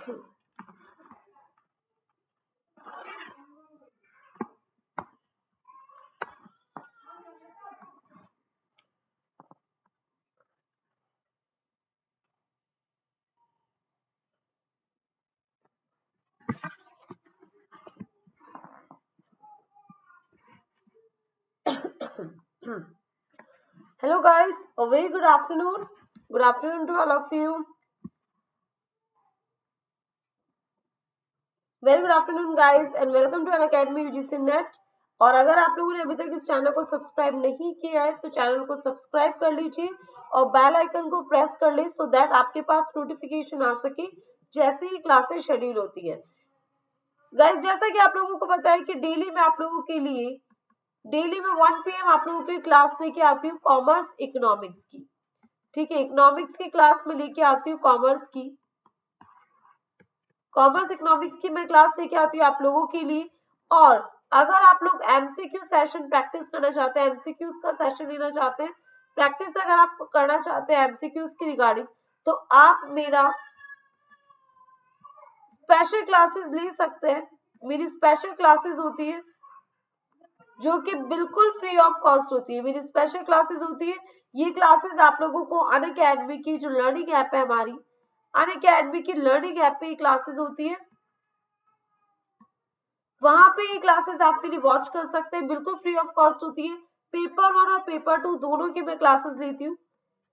Hello guys, a very good afternoon. Good afternoon to all of you. Very good afternoon guys and welcome to Unacademy UGC Net. और अगर आप लोगों ने अभी तक इस चैनल को सब्सक्राइब नहीं किया है तो चैनल को सब्सक्राइब कर लीजिए और बेल आइकन को प्रेस कर ले सो दैट आपके पास नोटिफिकेशन आ सके जैसे ही क्लासेस शेड्यूल होती है। गाइस जैसा कि आप लोगों को पता है कि डेली में आप लोगों के लिए डेली में 1 PM आप लोगों की क्लास लेके आती हूँ कॉमर्स इकोनॉमिक्स की। ठीक है, इकोनॉमिक्स की क्लास में लेके आती हूँ कॉमर्स इकोनॉमिक्स की मैं क्लास लेके आती हूँ आप लोगों के लिए। और अगर आप लोग एमसीक्यू सेशन प्रैक्टिस करना चाहते हैं, एमसीक्यूज का सेशन लेना चाहते हैं, प्रैक्टिस अगर आप करना चाहते हैं एमसीक्यूज की रिगार्डिंग, तो आप मेरा स्पेशल क्लासेस ले सकते हैं। मेरी स्पेशल क्लासेस होती है जो कि बिल्कुल फ्री ऑफ कॉस्ट होती है। मेरी स्पेशल क्लासेस होती है, ये क्लासेस आप लोगों को अनअकैडमी की जो लर्निंग ऐप है हमारी अनअकैडमी की लर्निंग ऐप पे ये क्लासेस होती है, वहां पे ये क्लासेस आप मेरी वॉच कर सकते हैं, बिल्कुल फ्री ऑफ कॉस्ट होती है। पेपर 1 और पेपर 2 दोनों की मैं क्लासेस लेती हूँ।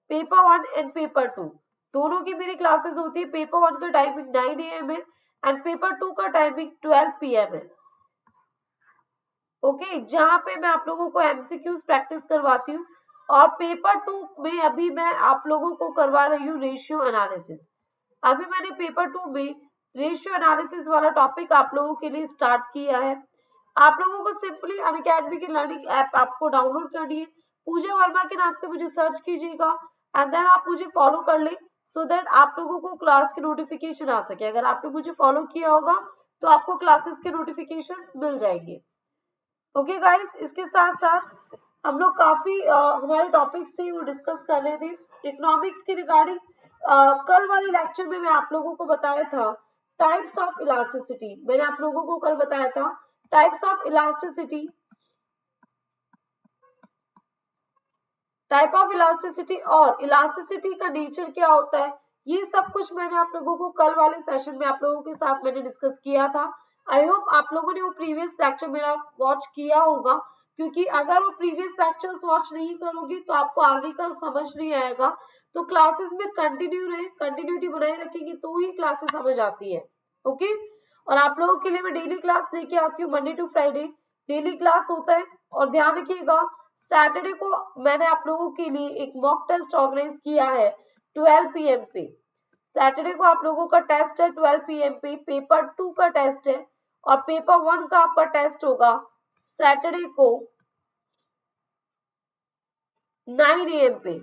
पेपर 1 एंड पेपर 2 दोनों की मेरी क्लासेस होती है। पेपर 1 का टाइमिंग 9 AM है एंड पेपर 2 का टाइमिंग 12 PM है। ओके, जहां पे मैं आप लोगों को एमसीक्यूज प्रैक्टिस करवाती हूँ। और पेपर 2 में अभी मैं आप लोगों को करवा रही हूँ रेशियो एनालिसिस। अभी मैंने पेपर 2 में रेशियो एनालिसिस वाला टॉपिक आप लोगों के लिए स्टार्ट किया है। आप लोगों को सिंपली अनअकैडमी की लर्निंग ऐप आपको डाउनलोड करनी है। पूजा वर्मा के नाम से मुझे सर्च कीजिएगा एंड देन आप मुझे फॉलो कर ले सो दैट आप लोगों को क्लास के नोटिफिकेशन आ सके। अगर आपने मुझे फॉलो किया होगा तो आपको क्लासेस के नोटिफिकेशन मिल जाएंगे। ओके गाइस, इसके साथ साथ हम लोग काफी हमारे टॉपिक्स थे वो डिस्कस कर रहे थे इकोनॉमिक्स के रिगार्डिंग। कल वाले लेक्चर में मैं आप लोगों को बताया था टाइप्स ऑफ इलास्टिसिटी। मैंने आप लोगों को कल बताया था types of elasticity, type of elasticity और इलास्टिसिटी का नेचर क्या होता है, ये सब कुछ मैंने आप लोगों को कल वाले सेशन में आप लोगों के साथ मैंने डिस्कस किया था। आई होप आप लोगों ने वो प्रीवियस लेक्चर मेरा वॉच किया होगा, क्योंकि अगर वो प्रीवियस लेक्चर्स वॉच नहीं करोगे तो आपको आगे का समझ नहीं आएगा। तो क्लासेस में कंटिन्यू रहे, कंटिन्यूटी बनाए रखेंगे तो ही क्लासेस समझ आती है। ओके, और आप लोगों के लिए मैं डेली क्लास लेके आती हूँ Monday to Friday daily class होता है। और ध्यान रखिएगा सैटरडे को मैंने आप लोगों के लिए एक मॉक टेस्ट ऑर्गेनाइज किया है 12 PM पे। सैटरडे को आप लोगों का टेस्ट है 12 PM पे, पेपर 2 का टेस्ट है और पेपर 1 का आपका टेस्ट होगा सैटरडे को 9 AM पे।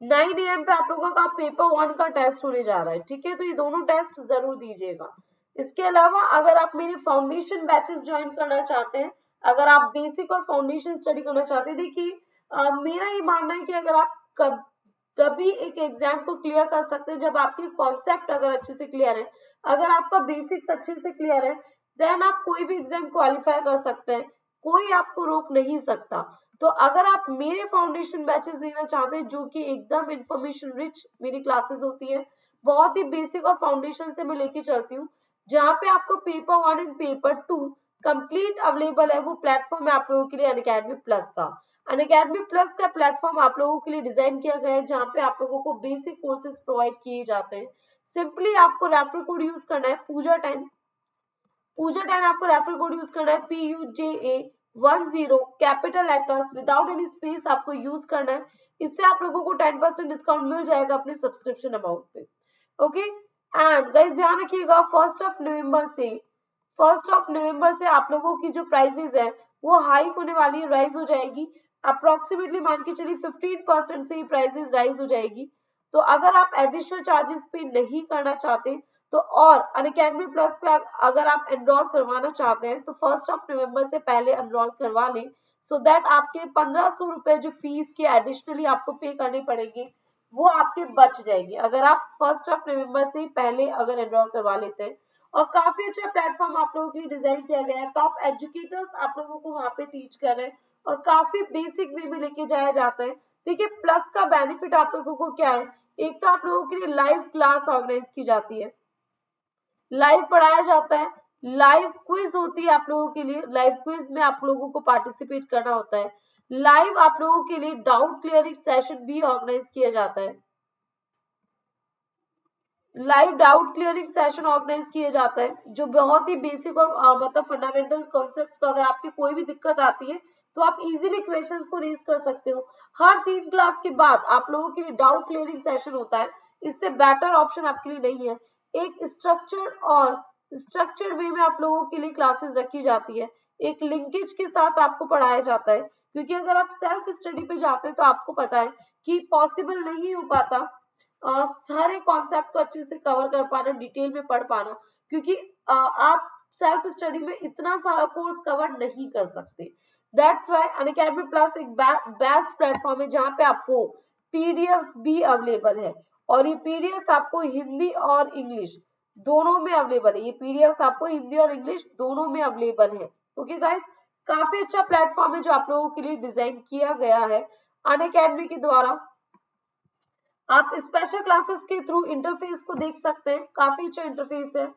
9 AM पे आप लोगों का पेपर 1 का टेस्ट होने जा रहा है। ठीक है, तो ये दोनों टेस्ट जरूर दीजिएगा। इसके अलावा अगर आप मेरे फाउंडेशन बैचेस ज्वाइन करना चाहते हैं, अगर आप बेसिक और फाउंडेशन स्टडी करना चाहते हैं, देखिए मेरा ये मानना है कि अगर आप तभी एक एग्जाम को क्लियर कर सकते हैं जब आपके कॉन्सेप्ट अगर अच्छे से क्लियर है, अगर आपका बेसिक्स अच्छे से क्लियर है, देन आप कोई भी एग्जाम क्वालिफाई कर सकते हैं, कोई आपको रोक नहीं सकता। तो अगर आप मेरे फाउंडेशन बैचेस देना चाहते हैं जो कि एकदम इंफॉर्मेशन रिच मेरी क्लासेस होती है, बहुत ही बेसिक और फाउंडेशन से मैं लेके चलती हूँ, जहाँ पे आपको paper 1 and paper 2 complete available है। वो प्लेटफॉर्म है आप लोगों के लिए अनअकैडमी प्लस का। अनअकैडमी प्लस का प्लेटफॉर्म आप लोगों के लिए डिजाइन किया गया है जहाँ पे आप लोगों को बेसिक कोर्सेज प्रोवाइड किए जाते हैं। सिंपली आपको रेफरल कोड यूज करना है पूजा 10। पूजा 10 आपको रेफरल कोड यूज करना है PUJA10 capital letters without any space आपको यूज करना है। इससे आप लोगों को 10% डिस्काउंट मिल जाएगा अपने सब्सक्रिप्शन अमाउंट पे। ओके, एंड गाइस ध्यान रखिएगा फर्स्ट ऑफ नवंबर से आप लोगों की जो प्राइसेस है वो हाइक होने वाली है, राइज हो जाएगी। अप्रोक्सीमेटली मान के चलिए 15% से ही प्राइसेस राइज हो जाएगी। तो अगर आप एडिशनल चार्जेस पे नहीं करना चाहते तो और अनअकैडमी प्लस पे अगर आप एनरोल करवाना चाहते हैं तो 1 नवंबर से पहले एनरोल करवा लें सो दैट आपके 1500 रुपए जो फीस के एडिशनली आपको पे करने पड़ेंगे वो आपके बच जाएगी अगर आप 1 नवंबर से पहले अगर एनरोल करवा लेते हैं। और काफी अच्छा प्लेटफॉर्म आप लोगों के लिए डिजाइन किया गया है, टॉप एजुकेटर्स आप लोगों को वहां पे टीच कर रहे हैं और काफी बेसिक वे में लेके जाया जाता है। देखिए प्लस का बेनिफिट आप लोगों को क्या है, एक तो आप लोगों के लिए लाइव क्लास ऑर्गेनाइज की जाती है, लाइव पढ़ाया जाता है, लाइव क्विज होती है आप लोगों के लिए, लाइव क्विज में आप लोगों को पार्टिसिपेट करना होता है, लाइव आप लोगों के लिए डाउट क्लियरिंग सेशन भी ऑर्गेनाइज किया जाता है, live doubt clearing session organise किया जाता है जो बहुत ही बेसिक और मतलब फंडामेंटल कॉन्सेप्ट्स को अगर आपकी कोई भी दिक्कत आती है तो आप इजीली क्वेश्चंस को रेज कर सकते हो। हर 3 क्लास के बाद आप लोगों के लिए डाउट क्लियरिंग सेशन होता है, इससे बेटर ऑप्शन आपके लिए नहीं है। एक स्ट्रक्चर्ड वे में आप लोगों के लिए क्लासेस रखी जाती है, एक लिंकेज के साथ आपको पढ़ाया जाता है, क्योंकि अगर आप सेल्फ स्टडी पे जाते हैं तो आपको पता है कि पॉसिबल नहीं हो पाता सारे कॉन्सेप्ट को अच्छे से कवर कर पाना, डिटेल में पढ़ पाना, क्योंकि आप सेल्फ स्टडी में इतना सारा कोर्स कवर नहीं कर सकते। दैट्स व्हाई अनअकैडमी प्लस एक बेस्ट प्लेटफॉर्म है जहाँ पे आपको पीडीएफ भी अवेलेबल है और ये पीडीएफ आपको हिंदी और इंग्लिश दोनों में अवेलेबल है, ये पीडीएफ आपको हिंदी और इंग्लिश दोनों में अवेलेबल है। ओके गाइस, काफी अच्छा प्लेटफॉर्म है जो आप लोगों के लिए डिजाइन किया गया है अनअकैडमी के द्वारा। आप स्पेशल क्लासेस के थ्रू इंटरफेस को देख सकते हैं, काफी अच्छा इंटरफेस है।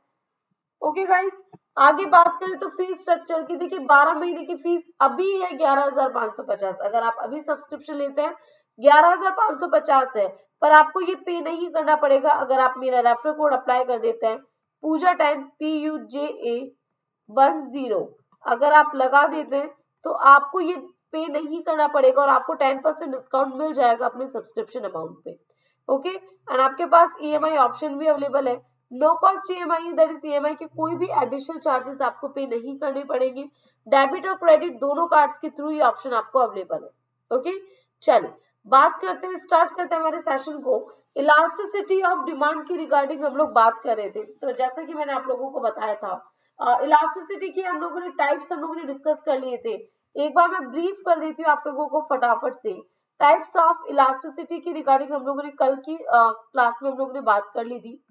ओके गाइस, आगे बात करें तो फीस स्ट्रक्चर की। देखिए 12 महीने की फीस अभी है 11,550, अगर आप अभी सब्सक्रिप्शन लेते हैं 11,550 है, पर आपको ये पे नहीं करना पड़ेगा अगर आप मेरा रेफरल कोड अप्लाई कर देते हैं पूजा 10 PUJA10, अगर आप लगा देते हैं तो आपको ये पे नहीं करना पड़ेगा और आपको 10% डिस्काउंट मिल जाएगा अपने सब्सक्रिप्शन अमाउंट पे। ओके, एंड आपके पास ईएमआई ऑप्शन भी अवेलेबल है, no cost EMI, that is EMI के कोई भी एडिशनल चार्जेस आपको पे नहीं करने पड़ेंगे, डेबिट और क्रेडिट दोनों कार्ड्स के थ्रू ये ऑप्शन आपको अवेलेबल है। ओके, चलिए बात करते हैं, स्टार्ट करते हैं हमारे सेशन को। इलास्टिसिटी ऑफ डिमांड की रिगार्डिंग हम लोग बात कर रहे थे, तो जैसा कि मैंने आप लोगों को बताया था इलास्टिसिटी की हम लोगों ने टाइप्स हम लोगों ने डिस्कस कर लिए थे। एक बार मैं ब्रीफ कर देती हूँ आप लोगों को फटाफट से। टाइप्स ऑफ इलास्टिसिटी की रिगार्डिंग हम लोगों ने कल की क्लास में हम लोगों ने बात कर ली थी।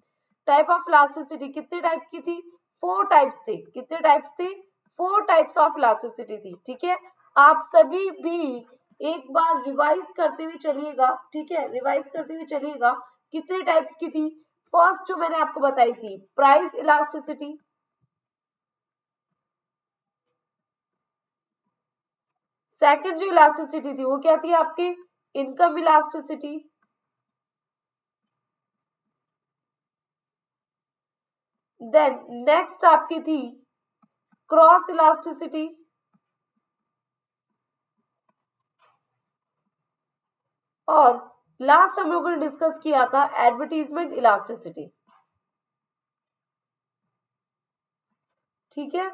टाइप ऑफ इलास्टिसिटी कितने टाइप की थी, 4 टाइप्स थे। कितने टाइप्स थे, 4 टाइप्स ऑफ इलास्टिसिटी थी। ठीक है, आप सभी भी एक बार रिवाइज करते हुए चलिएगा, ठीक है, रिवाइज करते हुए चलिएगा कितने टाइप्स की थी। फर्स्ट जो मैंने आपको बताई थी प्राइस इलास्टिसिटी, सेकंड जो इलास्टिसिटी थी वो क्या थी आपकी, इनकम इलास्टिसिटी, देन नेक्स्ट आपकी थी क्रॉस इलास्टिसिटी, और लास्ट हम लोगों ने डिस्कस किया था एडवर्टीजमेंट इलास्टिसिटी। ठीक है,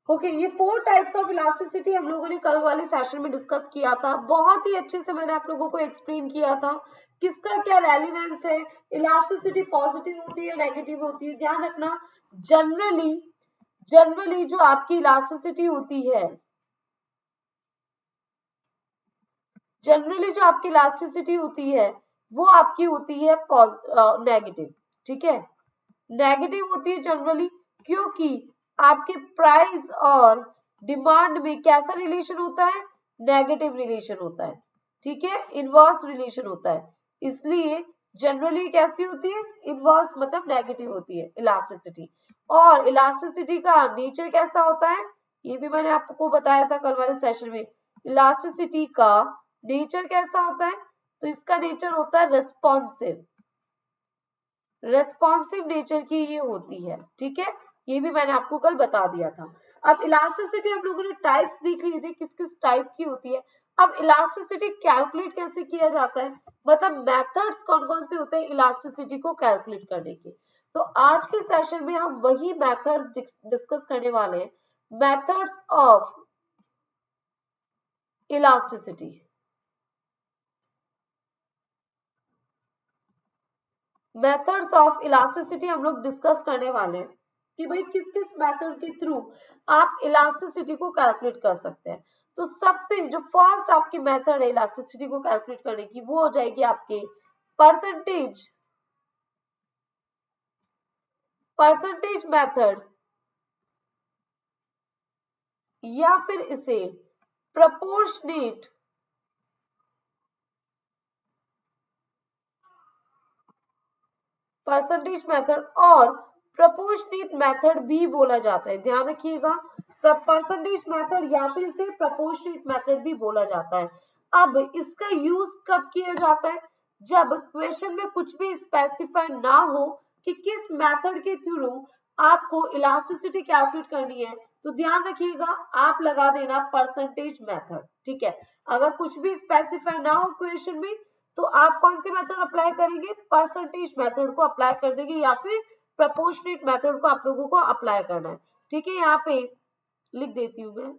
ओके, ये 4 टाइप्स ऑफ इलास्टिसिटी हम लोगों ने कल वाले सेशन में डिस्कस किया था, बहुत ही अच्छे से मैंने आप लोगों को एक्सप्लेन किया था किसका क्या रेलिवेंस है, इलास्टिसिटी पॉजिटिव होती है नेगेटिव होती है। ध्यान रखना, जनरली जनरली जो आपकी इलास्टिसिटी होती है, जनरली जो आपकी इलास्टिसिटी होती है वो आपकी होती है नेगेटिव। ठीक है, नेगेटिव होती है जनरली, क्योंकि आपके प्राइस और डिमांड में कैसा रिलेशन होता है, नेगेटिव रिलेशन होता है। ठीक है, इनवर्स रिलेशन होता है, इसलिए जनरली कैसी होती है, इनवर्स मतलब नेगेटिव होती है इलास्टिसिटी। और इलास्टिसिटी का नेचर कैसा होता है, ये भी मैंने आपको बताया था कल वाले सेशन में। इलास्टिसिटी का नेचर कैसा होता है, तो इसका नेचर होता है रेस्पॉन्सिव, रेस्पॉन्सिव नेचर की ये होती है। ठीक है, ये भी मैंने आपको कल बता दिया था। अब इलास्टिसिटी हम लोगों ने टाइप्स देख लिए थे किस किस टाइप की होती है। अब इलास्टिसिटी कैलकुलेट कैसे किया जाता है, मतलब मेथड्स कौन कौन से होते हैं इलास्टिसिटी को कैलकुलेट करने के। तो आज के सेशन में हम वही मेथड्स डिस्कस करने वाले हैं, methods of elasticity. Methods of elasticity हम लोग डिस्कस करने वाले हैं कि भाई किस किस मेथड के थ्रू आप इलास्टिसिटी को कैलकुलेट कर सकते हैं। तो सबसे जो फर्स्ट आपकी मेथड है इलास्टिसिटी को कैलकुलेट करने की वो हो जाएगी आपके परसेंटेज मेथड, या फिर इसे प्रोपोर्शनेट परसेंटेज मेथड और प्रोपोर्शनेट मेथड भी बोला जाता है। ध्यान रखिएगा, परसेंटेज मेथड या फिर इसे प्रोपोर्शनेट मेथड भी बोला जाता है। अब इसका यूज कब किया जाता है? जब क्वेश्चन में कुछ भी स्पेसिफाई ना हो कि किस मेथड के थ्रू आपको इलास्टिसिटी कैलकुलेट करनी है, तो ध्यान रखिएगा आप लगा देना परसेंटेज मेथड। ठीक है, अगर कुछ भी स्पेसिफाई ना हो क्वेश्चन में तो आप कौन सी मेथड अप्लाई करेंगे? परसेंटेज मेथड को अप्लाई कर देंगे या फिर प्रोपोर्शनेट मेथड को आप लोगों को अप्लाई करना है। ठीक है, यहाँ पे लिख देती हूँ मैं,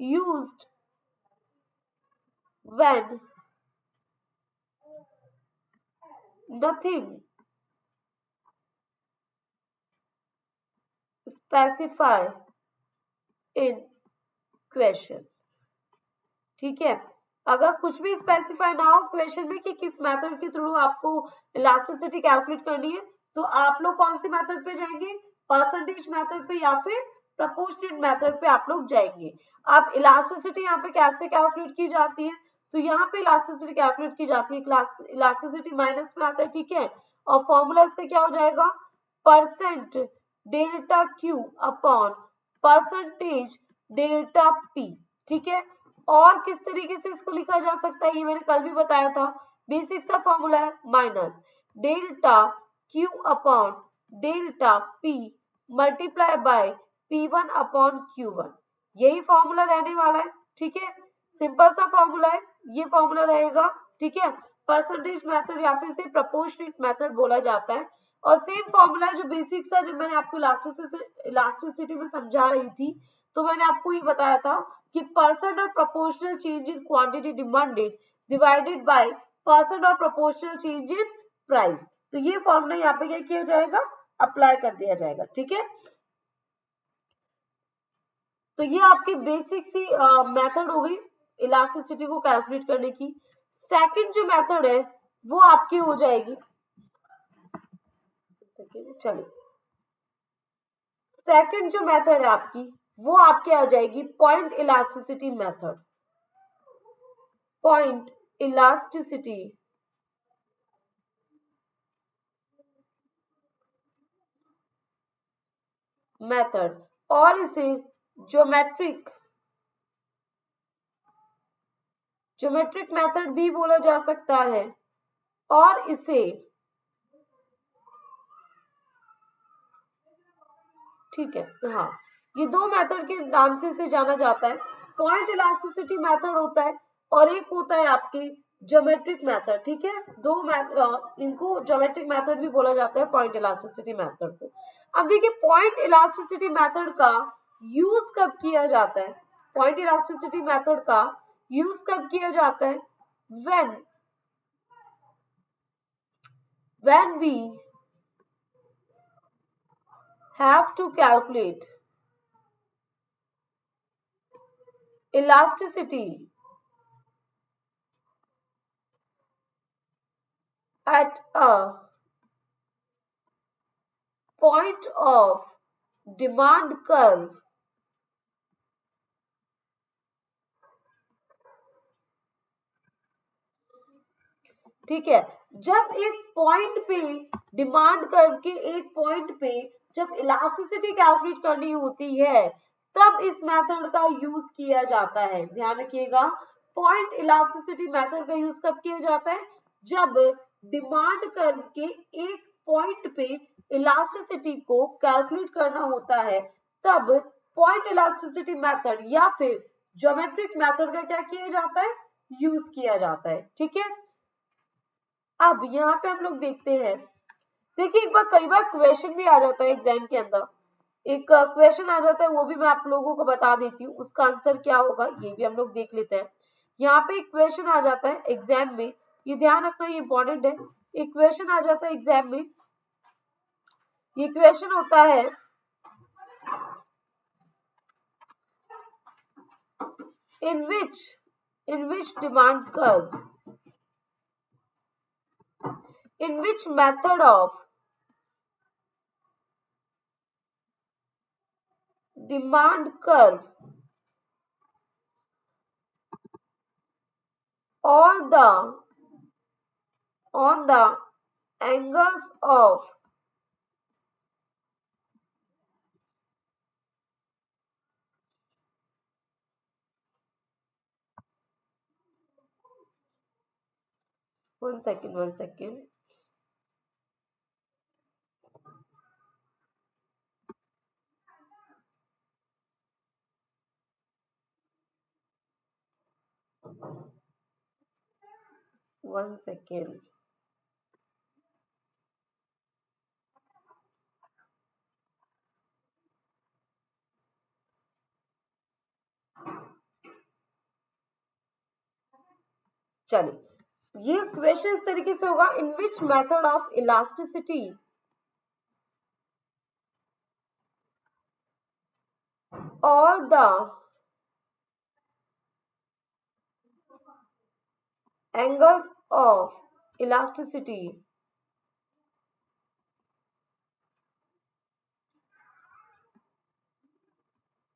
used when nothing specify in question. ठीक है, अगर कुछ भी स्पेसिफाई ना हो क्वेश्चन में कि किस मेथड के थ्रू आपको इलास्टिसिटी कैलकुलेट करनी है, तो आप लोग कौन सी मेथड पे जाएंगे? परसेंटेज मेथड पे या फिर प्रोपोर्शनेट मेथड पे आप लोग जाएंगे। अब इलास्टिसिटी यहाँ पे कैसे कैलकुलेट की जाती है? तो यहाँ पे इलास्टिसिटी कैलकुलेट की जाती है, इलास्टिसिटी माइनस में आता है। ठीक है, और फॉर्मूला इससे क्या हो जाएगा? Percent delta Q upon percentage delta P. ठीक है, और किस तरीके से इसको लिखा जा सकता है ये मैंने कल भी बताया था, बेसिक सा फॉर्मूला है, minus delta Q upon delta P multiply by P1 upon Q1, यही फॉर्मूला रहने वाला है। ठीक है, सिंपल सा फॉर्मूला है, ये फॉर्मूला रहेगा। ठीक है, परसेंटेज मेथड या फिर से प्रोपोर्शनेट मेथड बोला जाता है। और सेम फॉर्मूला है जो बेसिक सा, जब मैंने आपको इलास्टिसिटी में समझा रही थी तो मैंने आपको ये बताया था कि परसेंट और proportional change in quantity demanded divided by percent और प्रोपोर्शनल चेंज इन प्राइस। तो ये फॉर्मूला यहाँ पे क्या किया जाएगा? अप्लाई कर दिया जाएगा। ठीक है, तो ये आपकी बेसिक सी मेथड हो गई इलास्टिसिटी को कैलकुलेट करने की। सेकंड जो मेथड है वो आपकी हो जाएगी, चलिए सेकंड जो मेथड है आपकी वो आपके आ जाएगी point elasticity method. Point elasticity method, और इसे ज्योमेट्रिक मेथड भी बोला जा सकता है, और इसे ठीक है, हाँ, ये दो मेथड के नाम से इसे जाना जाता है। पॉइंट इलास्टिसिटी मेथड होता है और एक होता है आपकी ज्योमेट्रिक मेथड। ठीक है, इनको ज्योमेट्रिक मेथड भी बोला जाता है, पॉइंट इलास्टिसिटी मेथड को। अब देखिए पॉइंट इलास्टिसिटी मेथड का यूज कब किया जाता है? पॉइंट इलास्टिसिटी मेथड का यूज कब किया जाता है? when we have to calculate elasticity at a point of demand curve ठीक है, जब एक पॉइंट पे डिमांड कर्व के एक पॉइंट पे जब इलास्टिसिटी कैलकुलेट करनी होती है तब इस मेथड का यूज किया जाता है। ध्यान रखिएगा, पॉइंट इलास्टिसिटी मेथड का यूज कब किया जाता है? जब डिमांड कर्व के एक पॉइंट पे इलास्टिसिटी को कैलकुलेट करना होता है तब पॉइंट इलास्टिसिटी मेथड या फिर ज्योमेट्रिक मेथड का क्या किया जाता है? यूज किया जाता है। ठीक है, अब यहाँ पे हम लोग देखते हैं, देखिए एक बार कई बार क्वेश्चन भी आ जाता है एग्जाम के अंदर, एक क्वेश्चन आ जाता है वो भी मैं आप लोगों को बता देती हूँ, उसका आंसर क्या होगा ये भी हम लोग देख लेते हैं। यहाँ पे एक क्वेश्चन आ जाता है एग्जाम में, ये ध्यान रखना, ये इंपॉर्टेंट है। एक क्वेश्चन आ जाता है एग्जाम में, ये क्वेश्चन होता है in which demand curve, in which method of demand curve all the on the angles of one second. One second. चलिए, ये क्वेश्चन इस तरीके से होगा, in which method of elasticity all the angles of elasticity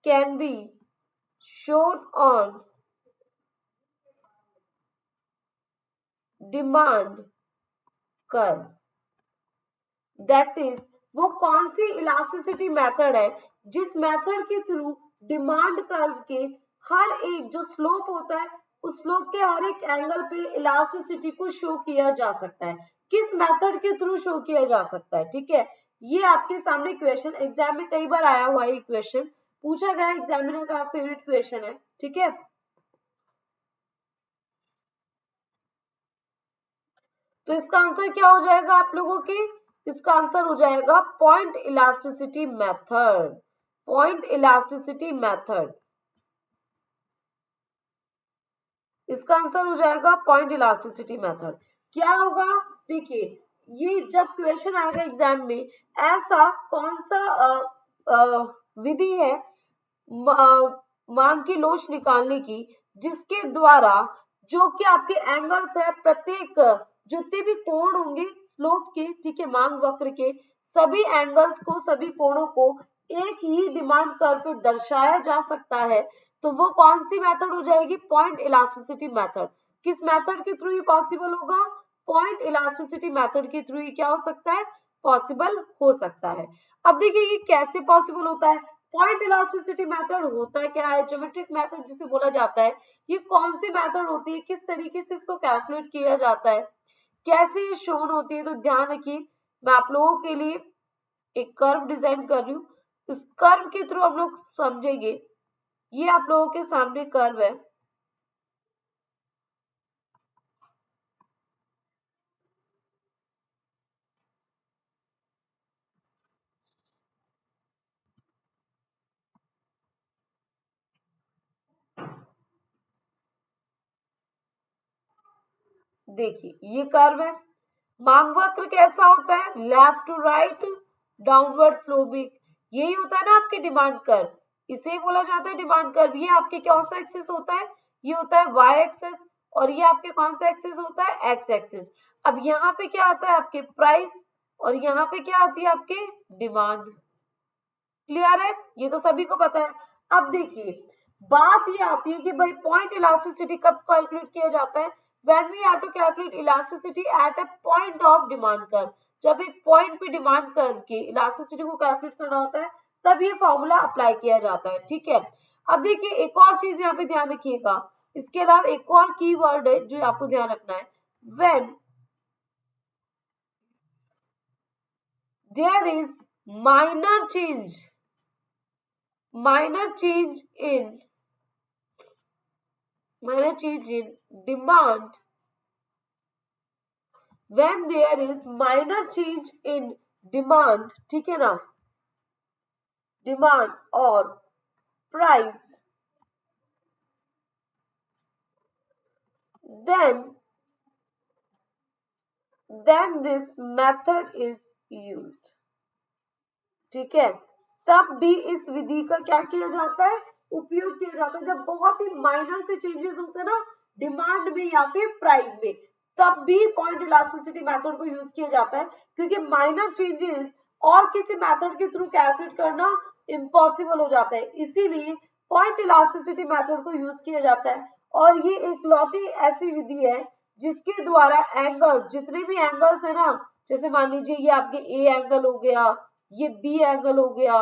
can be shown on demand curve. That is, वो कौन सी elasticity method है जिस मेथड के थ्रू डिमांड कर्व के हर एक जो स्लोप होता है उस स्लोप के हर एक एंगल पे इलास्टिसिटी को शो किया जा सकता है, किस मेथड के थ्रू शो किया जा सकता है। ठीक है, ये आपके सामने क्वेश्चन एग्जाम में कई बार आया हुआ है, क्वेश्चन पूछा गया, एग्जामिनर का फेवरेट क्वेश्चन है। ठीक है, तो इसका आंसर क्या हो जाएगा आप लोगों के, इसका आंसर हो जाएगा point elasticity method, point elasticity method, इसका आंसर हो जाएगा पॉइंट इलास्टिसिटी मेथड। क्या होगा, देखिए ये जब क्वेश्चन आएगा एग्जाम में, ऐसा कौन सा विधि है मांग की लोच निकालने की जिसके द्वारा जो कि आपके एंगल्स है, प्रत्येक जितने भी कोण होंगे स्लोप के, ठीक है, मांग वक्र के सभी एंगल्स को, सभी कोणों को एक ही डिमांड कर्व पे दर्शाया जा सकता है, तो वो कौन सी मेथड हो जाएगी, पॉइंट इलास्टिसिटी मेथड। किस मेथड के थ्रू ये पॉसिबल होगा, पॉइंट इलास्टिसिटी मेथड के थ्रू ये क्या हो सकता है, पॉसिबल हो सकता है। अब देखिए ये कैसे पॉसिबल होता है, पॉइंट इलास्टिसिटी मेथड होता है क्या है, ज्योमेट्रिक मेथड जिसे बोला जाता है, ये कौन सी मेथड होती है, किस तरीके से इसको कैलकुलेट किया जाता है, कैसे ये शोन होती है। तो ध्यान रखिए, मैं आप लोगों के लिए एक कर्व डिजाइन कर रही हूँ, इस कर्व के थ्रू हम लोग समझेंगे। ये आप लोगों के सामने कर्व है, देखिए ये कर्व है, मांग वक्र कैसा होता है, left to right downward sloping, यही होता है ना आपके डिमांड कर्व, इसे बोला जाता है डिमांड कर्व। ये आपके कौन सा एक्सिस होता है, ये होता है वाई एक्सिस, और ये आपके कौन सा एक्सिस होता है, एक्स एक्सिस। अब यहाँ पे क्या आता है आपके प्राइस, और यहाँ पे क्या आती है आपके डिमांड। क्लियर है, ये तो सभी को पता है। अब देखिए बात ये आती है कि भाई पॉइंट इलास्टिसिटी कब कैलकुलेट किया जाता है, when we have to calculate elasticity at a point of demand curve, जब एक पॉइंट पे डिमांड कर्व की इलास्टिसिटी को कैलकुलेट करना होता है तब ये फॉर्मूला अप्लाई किया जाता है। ठीक है, अब देखिए एक और चीज यहाँ पे ध्यान रखिएगा, इसके अलावा एक और कीवर्ड है जो आपको ध्यान रखना है, when there is minor change minor change in demand, when there is minor change in demand, ठीक है ना, डिमांड और price, then this method is used। ठीक है, तब भी इस विधि का क्या किया जाता है, उपयोग किया जाता है जब बहुत ही माइनर से चेंजेस होते हैं ना डिमांड में या फिर प्राइस में, तब भी पॉइंट इलास्टिसिटी मेथड को यूज किया जाता है, क्योंकि माइनर चेंजेस और किसी मेथड के थ्रू कैलकुलेट करना इम्पॉसिबल हो जाता है, इसीलिए पॉइंट इलास्टिसिटी मेथड को यूज किया जाता है। और ये एक लौती ऐसी विधि है जिसके द्वारा एंगल्स, जितने भी एंगल्स है ना, जैसे मान लीजिए ये आपके ए एंगल हो गया, ये बी एंगल हो गया,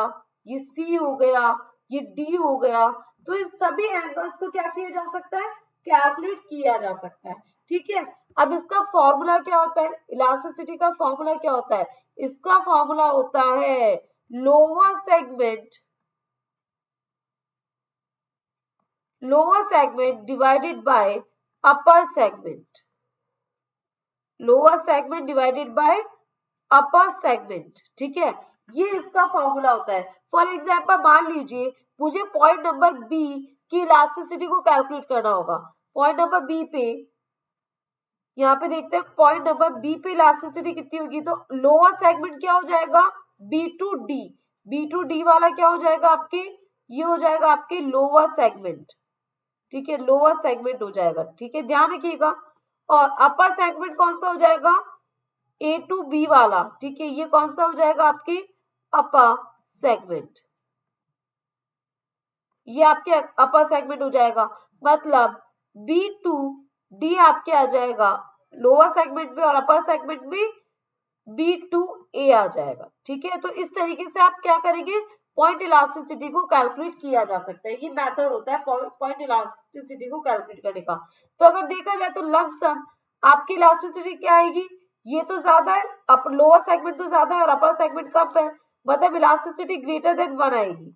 ये सी हो गया, ये डी हो गया, तो इस सभी एंगल्स को क्या किया जा सकता है, कैलकुलेट किया जा सकता है। ठीक है, अब इसका फॉर्मूला क्या होता है, इलास्टिसिटी का फॉर्मूला क्या होता है, इसका फॉर्मूला होता है lower segment divided by upper segment, lower segment divided by upper segment. ठीक है, ये इसका फॉर्मूला होता है। फॉर एग्जांपल मान लीजिए मुझे पॉइंट नंबर बी की इलास्टिसिटी को कैलकुलेट करना होगा, पॉइंट नंबर बी पे, यहाँ पे देखते हैं पॉइंट नंबर बी पे इलास्टिसिटी कितनी होगी, तो लोअर सेगमेंट क्या हो जाएगा, B to D, B to D वाला क्या हो जाएगा आपके, ये हो जाएगा आपके लोअर सेगमेंट। ठीक है, लोअर सेगमेंट हो जाएगा। ठीक है, ध्यान रखिएगा। और अपर सेगमेंट कौन सा हो जाएगा, ए टू बी वाला। ठीक है, ये कौन सा हो जाएगा आपकी अपर सेगमेंट, ये आपके अपर सेगमेंट हो जाएगा, मतलब बी टू डी आपके आ जाएगा लोअर सेगमेंट में और अपर सेगमेंट में बी टू ए आ जाएगा। ठीक है, तो इस तरीके से आप क्या करेंगे, पॉइंट इलास्टिसिटी को कैलकुलेट किया जा सकता है, ये मेथड होता है पॉइंट इलास्टिसिटी को कैलकुलेट करने का। तो अगर देखा जाए तो लमसम आपकी इलास्टिसिटी क्या आएगी, ये तो ज्यादा है, लोअर सेगमेंट तो ज्यादा है और अपर सेगमेंट कम है, मतलब इलास्टिसिटी ग्रेटर देन 1 आएगी।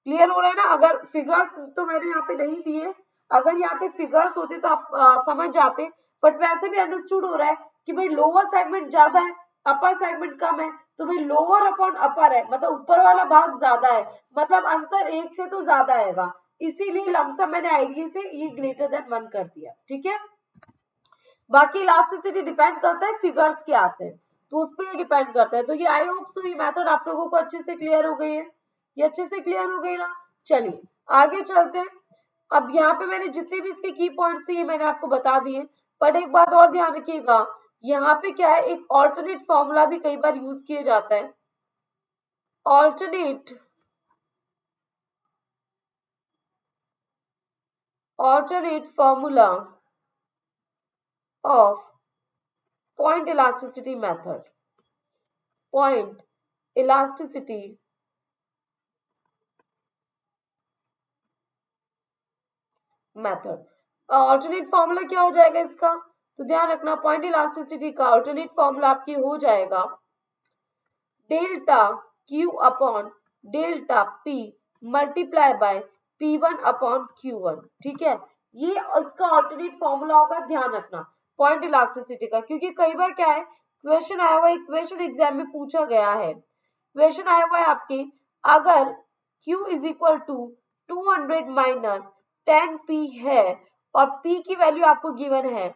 क्लियर हो रहा है ना, अगर फिगर्स तो मैंने यहाँ पे नहीं दिए, अगर यहाँ पे फिगर्स होते तो आप समझ जाते, बट वैसे भी अंडरस्टूड हो रहा है कि भाई लोअर सेगमेंट ज्यादा है, अपर सेगमेंट कम है, तो भाई लोअर अपॉन अपर है, मतलब ऊपर वाला भाग ज्यादा है, मतलब आंसर 1 से तो ज्यादा आएगा, इसीलिए लमसम मैंने आईडिया से ये ग्रेटर देन 1 कर दिया। ठीक है, बाकी इलास्टिसिटी डिपेंड करता है फिगर्स के आते हैं, तो उस पर डिपेंड करता है। तो ये आई होप सो ये मेथड आप लोगों को अच्छे से क्लियर हो गई है, ये अच्छे से क्लियर हो गई ना। चलिए आगे चलते हैं। अब यहाँ पे मैंने जितने भी इसके की पॉइंट्स थे मैंने आपको बता दिए, बट एक बात और ध्यान रखिएगा, यहाँ पे क्या है, एक ऑल्टरनेट फॉर्मूला भी कई बार यूज किया जाता है, alternate formula of point elasticity method, point elasticity method. Alternate formula क्या हो जाएगा इसका, तो ध्यान रखना, पॉइंट इलास्टिसिटी का ऑल्टरनेट फॉर्मूला आपकी हो जाएगा delta Q upon delta P multiply by P1 upon Q1। ठीक है, ये इसका ऑल्टरनेट फॉर्मूला होगा, ध्यान रखना पॉइंट इलास्टिसिटी का, क्योंकि कई बार क्या है, क्वेश्चन आया हुआ है, क्वेश्चन एग्जाम में पूछा गया है, क्वेश्चन आया हुआ है आपके, अगर Q is equal to 200 minus 10P है और P की वैल्यू आपको गिवन है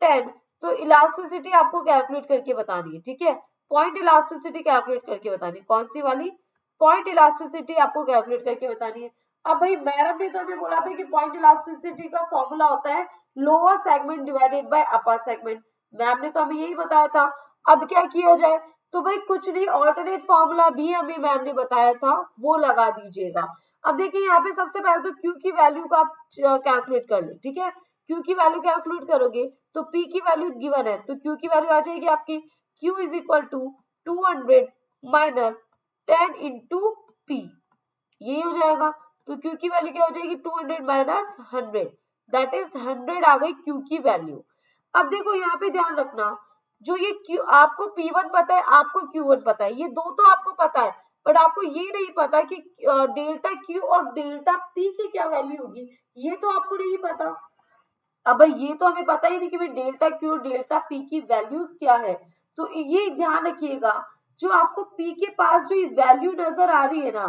10, तो इलास्टिसिटी आपको कैलकुलेट करके बतानी है। ठीक है, पॉइंट इलास्टिसिटी कैलकुलेट करके बतानी है, कौन सी वाली, पॉइंट इलास्टिसिटी आपको कैलकुलेट करके बतानी है। अब भाई मैडम ने तो हमें बोला था कि पॉइंट इलास्टिसिटी का फॉर्मूला होता है lower segment divided by upper segment, ma'am ने तो हमें यही बताया था। अब क्या किया जाए, तो भाई कुछ नहीं, ऑल्टरनेट फॉर्मूला भी हमें मैम ने बताया था, वो लगा दीजिएगा। अब देखिए यहाँ पे सबसे पहले तो क्यू की वैल्यू का आप कैलकुलेट कर लो। ठीक है, क्यू की वैल्यू कैलकुलेट करोगे तो P की वैल्यू गिवन है, तो Q की वैल्यू आ जाएगी आपकी Q is equal to 200 minus 10 into P, यही हो जाएगा। तो Q की वैल्यू क्या हो जाएगी, 200 माइनस 100, दैट इज 100 आ गई Q की वैल्यू। अब देखो यहाँ पे ध्यान रखना, जो ये Q आपको P1 पता है, आपको Q1 पता है, ये दो तो आपको पता है, बट आपको ये नहीं पता कि डेल्टा Q और डेल्टा P की क्या वैल्यू होगी, ये तो आपको नहीं पता। अब भाई ये तो हमें पता ही नहीं कि भाई डेल्टा क्यू और डेल्टा पी की वैल्यूज क्या है, तो ये ध्यान रखिएगा, जो आपको पी के पास जो वैल्यू नजर आ रही है ना,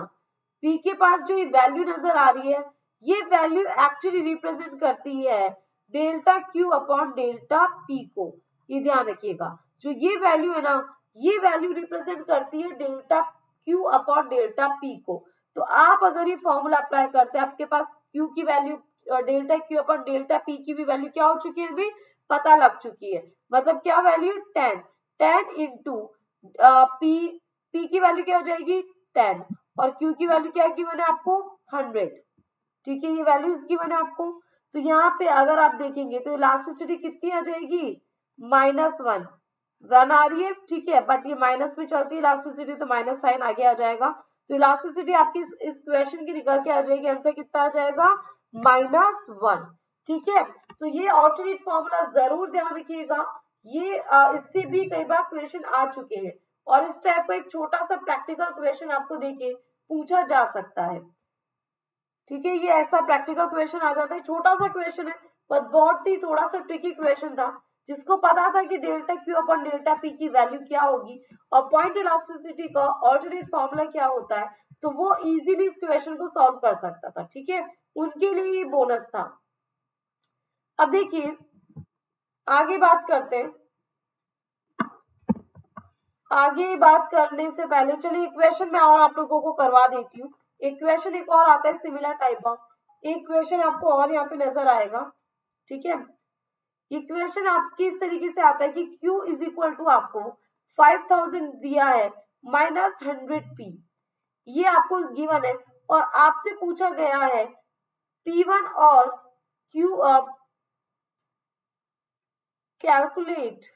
पी के पास जो वैल्यू नजर आ रही है, ये वैल्यू एक्चुअली रिप्रेजेंट करती है delta Q upon delta P को, ये ध्यान रखिएगा, जो ये वैल्यू है ना, ये वैल्यू रिप्रेजेंट करती है delta Q upon delta P को। तो आप अगर ये फॉर्मूला अप्लाई करते हैं, आपके पास क्यू की वैल्यू डेल्टा क्यू अपन डेल्टा पी की भी वैल्यू क्या हो चुकी है, हमें पता लग चुकी है। मतलब क्या वैल्यू 10 इंटू पी की वैल्यू क्या हो जाएगी 10 और क्यू की वैल्यू क्या गिवन है आपको 100। ठीक है, ये वैल्यूज गिवन है आपको। तो यहाँ पे अगर आप देखेंगे तो इलास्टिसिटी कितनी आ जाएगी -1 आ रही है। ठीक है, बट ये माइनस में चलती है इलास्टिसिटी तो माइनस साइन आगे आ जाएगा। तो इलास्टिसिटी आपकी इस क्वेश्चन की निकल के आ जाएगी, आंसर कितना आ जाएगा -1। ठीक है, तो ये ऑल्टरनेट फॉर्मूला जरूर ध्यान रखिएगा। ये इससे भी कई बार क्वेश्चन आ चुके हैं और इस टाइप का एक छोटा सा प्रैक्टिकल क्वेश्चन आपको देके पूछा जा सकता है। ठीक है, ये ऐसा प्रैक्टिकल क्वेश्चन आ जाता है, छोटा सा क्वेश्चन है पर बहुत ही थोड़ा सा ट्रिकी क्वेश्चन था। जिसको पता था कि डेल्टा क्यू अपन डेल्टा पी की वैल्यू क्या होगी और पॉइंट इलास्टिसिटी का ऑल्टरनेट फॉर्मूला क्या होता है, तो वो इजीली इस क्वेश्चन को सॉल्व कर सकता था। ठीक है, उनके लिए ये बोनस था। अब देखिए आगे बात करते हैं। आगे बात करने से पहले चलिए एक क्वेश्चन मैं और आप लोगों को करवा देती हूँ। एक क्वेश्चन एक और आता है सिमिलर टाइप ऑफ, एक क्वेश्चन आपको और यहाँ पे नजर आएगा। ठीक है, ये क्वेश्चन आपके इस तरीके से आता है कि Q इज इक्वल टू आपको 5000 दिया है -100p, ये आपको गिवन है और आपसे पूछा गया है P1 और Q कैलकुलेट,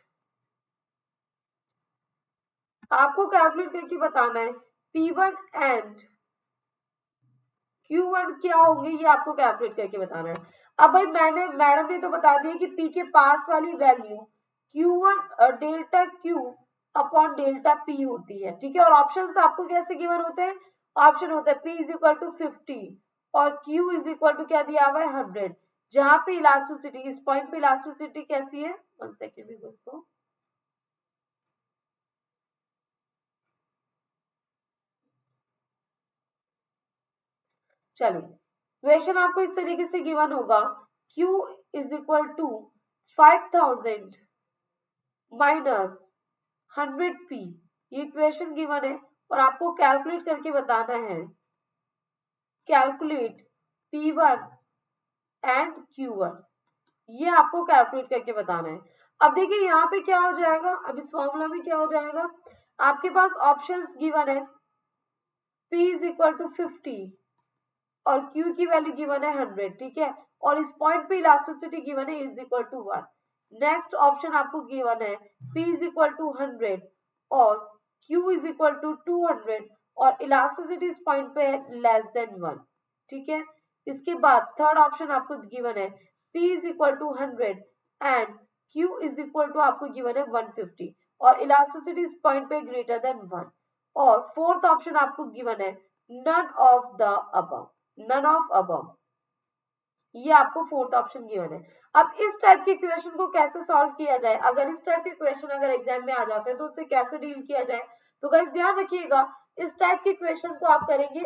आपको कैलकुलेट करके बताना है P1 एंड Q1 क्या होंगे, ये आपको कैलकुलेट करके बताना है। अब भाई मैडम ने तो बता दिया कि P के पास वाली value Q1 delta Q upon delta P होती है। ठीक है, और ऑप्शन आपको कैसे गिवन होते हैं, ऑप्शन होता है P इज इक्वल टू 50 और Q इज इक्वल टू क्या दिया हुआ है 100, जहां पे इलास्टिसिटी इस पॉइंट पे इलास्टिसिटी कैसी है, 1 सेकेंड में दोस्तों, चलिए क्वेश्चन आपको इस तरीके से गिवन होगा Q is equal to 5000 minus 100p, ये इक्वेशन गिवन है और आपको कैलकुलेट करके बताना है कैलकुलेट P1 एंड Q1, ये आपको कैलकुलेट करके बताना है। अब देखिए यहाँ पे क्या हो जाएगा, अब इस फॉर्मूला में क्या हो जाएगा, आपके पास ऑप्शंस गिवन है P इज इक्वल टू 50 और Q की वैल्यू गिवन है 100। ठीक है, और इस पॉइंट पे इलास्टिसिटी गिवन है is equal to 1। Next option आपको गिवन है P इज इक्वल टू 100 और Q इज इक्वल टू 200 और इलास्टिसिटी इस पॉइंट पे है लेस देन 1। ठीक है, इसके बाद थर्ड ऑप्शन आपको गिवन है P is equal to 100 and Q is equal to आपको गिवन है 150 और इलास्टिसिटी इस पॉइंट पे ग्रेटर देन 1। और फोर्थ ऑप्शन आपको गिवन है none of the above, none of above, ये आपको फोर्थ ऑप्शन गिवन है। अब इस टाइप के क्वेश्चन को कैसे सॉल्व किया जाए, अगर इस टाइप के क्वेश्चन अगर एग्जाम में आ जाते हैं तो उससे कैसे डील किया जाए, तो गाइस ध्यान रखिएगा इस टाइप के क्वेश्चन को आप करेंगे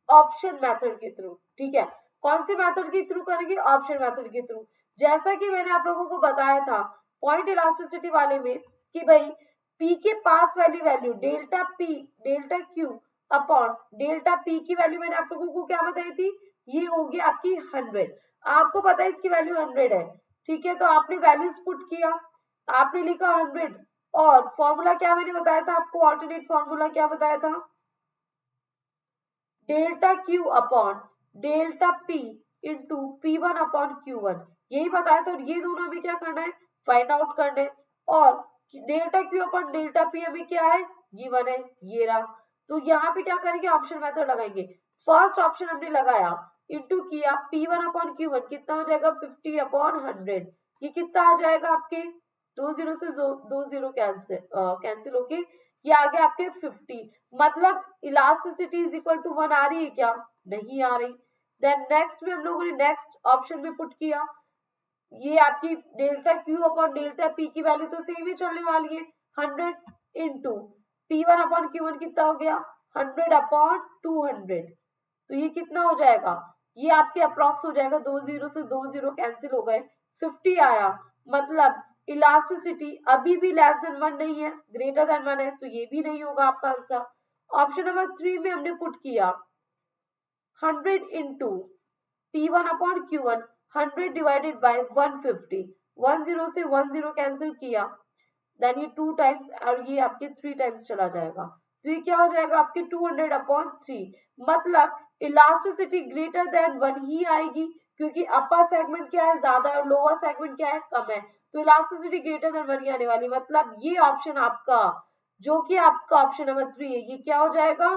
ऑप्शन मेथड के थ्रू। ठीक है, कौन सी मेथड के थ्रू करेंगे, ऑप्शन मेथड के थ्रू। जैसा कि मैंने आप लोगों को बताया था पॉइंट इलास्टिसिटी वाले में कि भाई P के पास वाली value delta P delta Q upon delta P की वैल्यू मैंने आप लोगों को क्या बताई थी, ये होगी आपकी 100। आपको पता है इसकी वैल्यू 100 है। ठीक है, तो आपने वैल्यूज पुट किया, आपने लिखा 100 और फॉर्मूला क्या मैंने बताया था आपको, ऑल्टरनेट फॉर्मूला क्या बताया था, delta Q upon delta P into P1 upon Q1, यही बताया था। और ये दोनों हमें क्या करना है, फाइंड आउट करना है। और delta Q upon delta P हमें क्या है, गिवन है, ये रहा। तो यहाँ पे क्या करेंगे, ऑप्शन मेथड लगाएंगे। फर्स्ट ऑप्शन हमने लगाया, इंटू किया P1 अपॉन Q1, कितना हो जाएगा 50 अपॉन 100, ये कितना आ जाएगा आपके 20 से 20 कैंसिल होके ये आ गया आपके 50। मतलब इलास्टिसिटी इज इक्वल टू 1 आ रही है क्या, नहीं आ रही। देन नेक्स्ट में हम लोगों ने नेक्स्ट ऑप्शन में पुट किया, ये आपकी delta Q upon delta P की वैल्यू तो सेम ही चलने वाली है, 100 इंटू P1 अपॉन Q1 कितना हो गया 100 अपॉन 200, तो ये कितना हो जाएगा, ये आपके अप्रॉक्स हो जाएगा, 20 से 20 कैंसिल हो गए, 50 आया। मतलब इलास्टिसिटी अभी भी लेस देन 1 नहीं है, ग्रेटर देन 1 है, तो ये भी नहीं होगा आपका आंसर। ऑप्शन नंबर 3 में हमने पुट किया 100 into P1 upon Q1, 100 divided by 150, 10 से 10 कैंसिल किया, देन ये 2 टाइम्स और ये आपके 3 टाइम्स चला जाएगा, तो ये क्या हो जाएगा आपके 200 अपॉन 3, मतलब इलास्टिसिटी ग्रेटर देन 1 ही आएगी, क्योंकि अपर सेगमेंट क्या है ज्यादा और लोअर सेगमेंट क्या है कम है, तो इलास्टिसिटी ग्रेटर देन 1 ही आने वाली, मतलब ये ऑप्शन आपका जो कि आपका ऑप्शन नंबर 3 है, ये क्या हो जाएगा,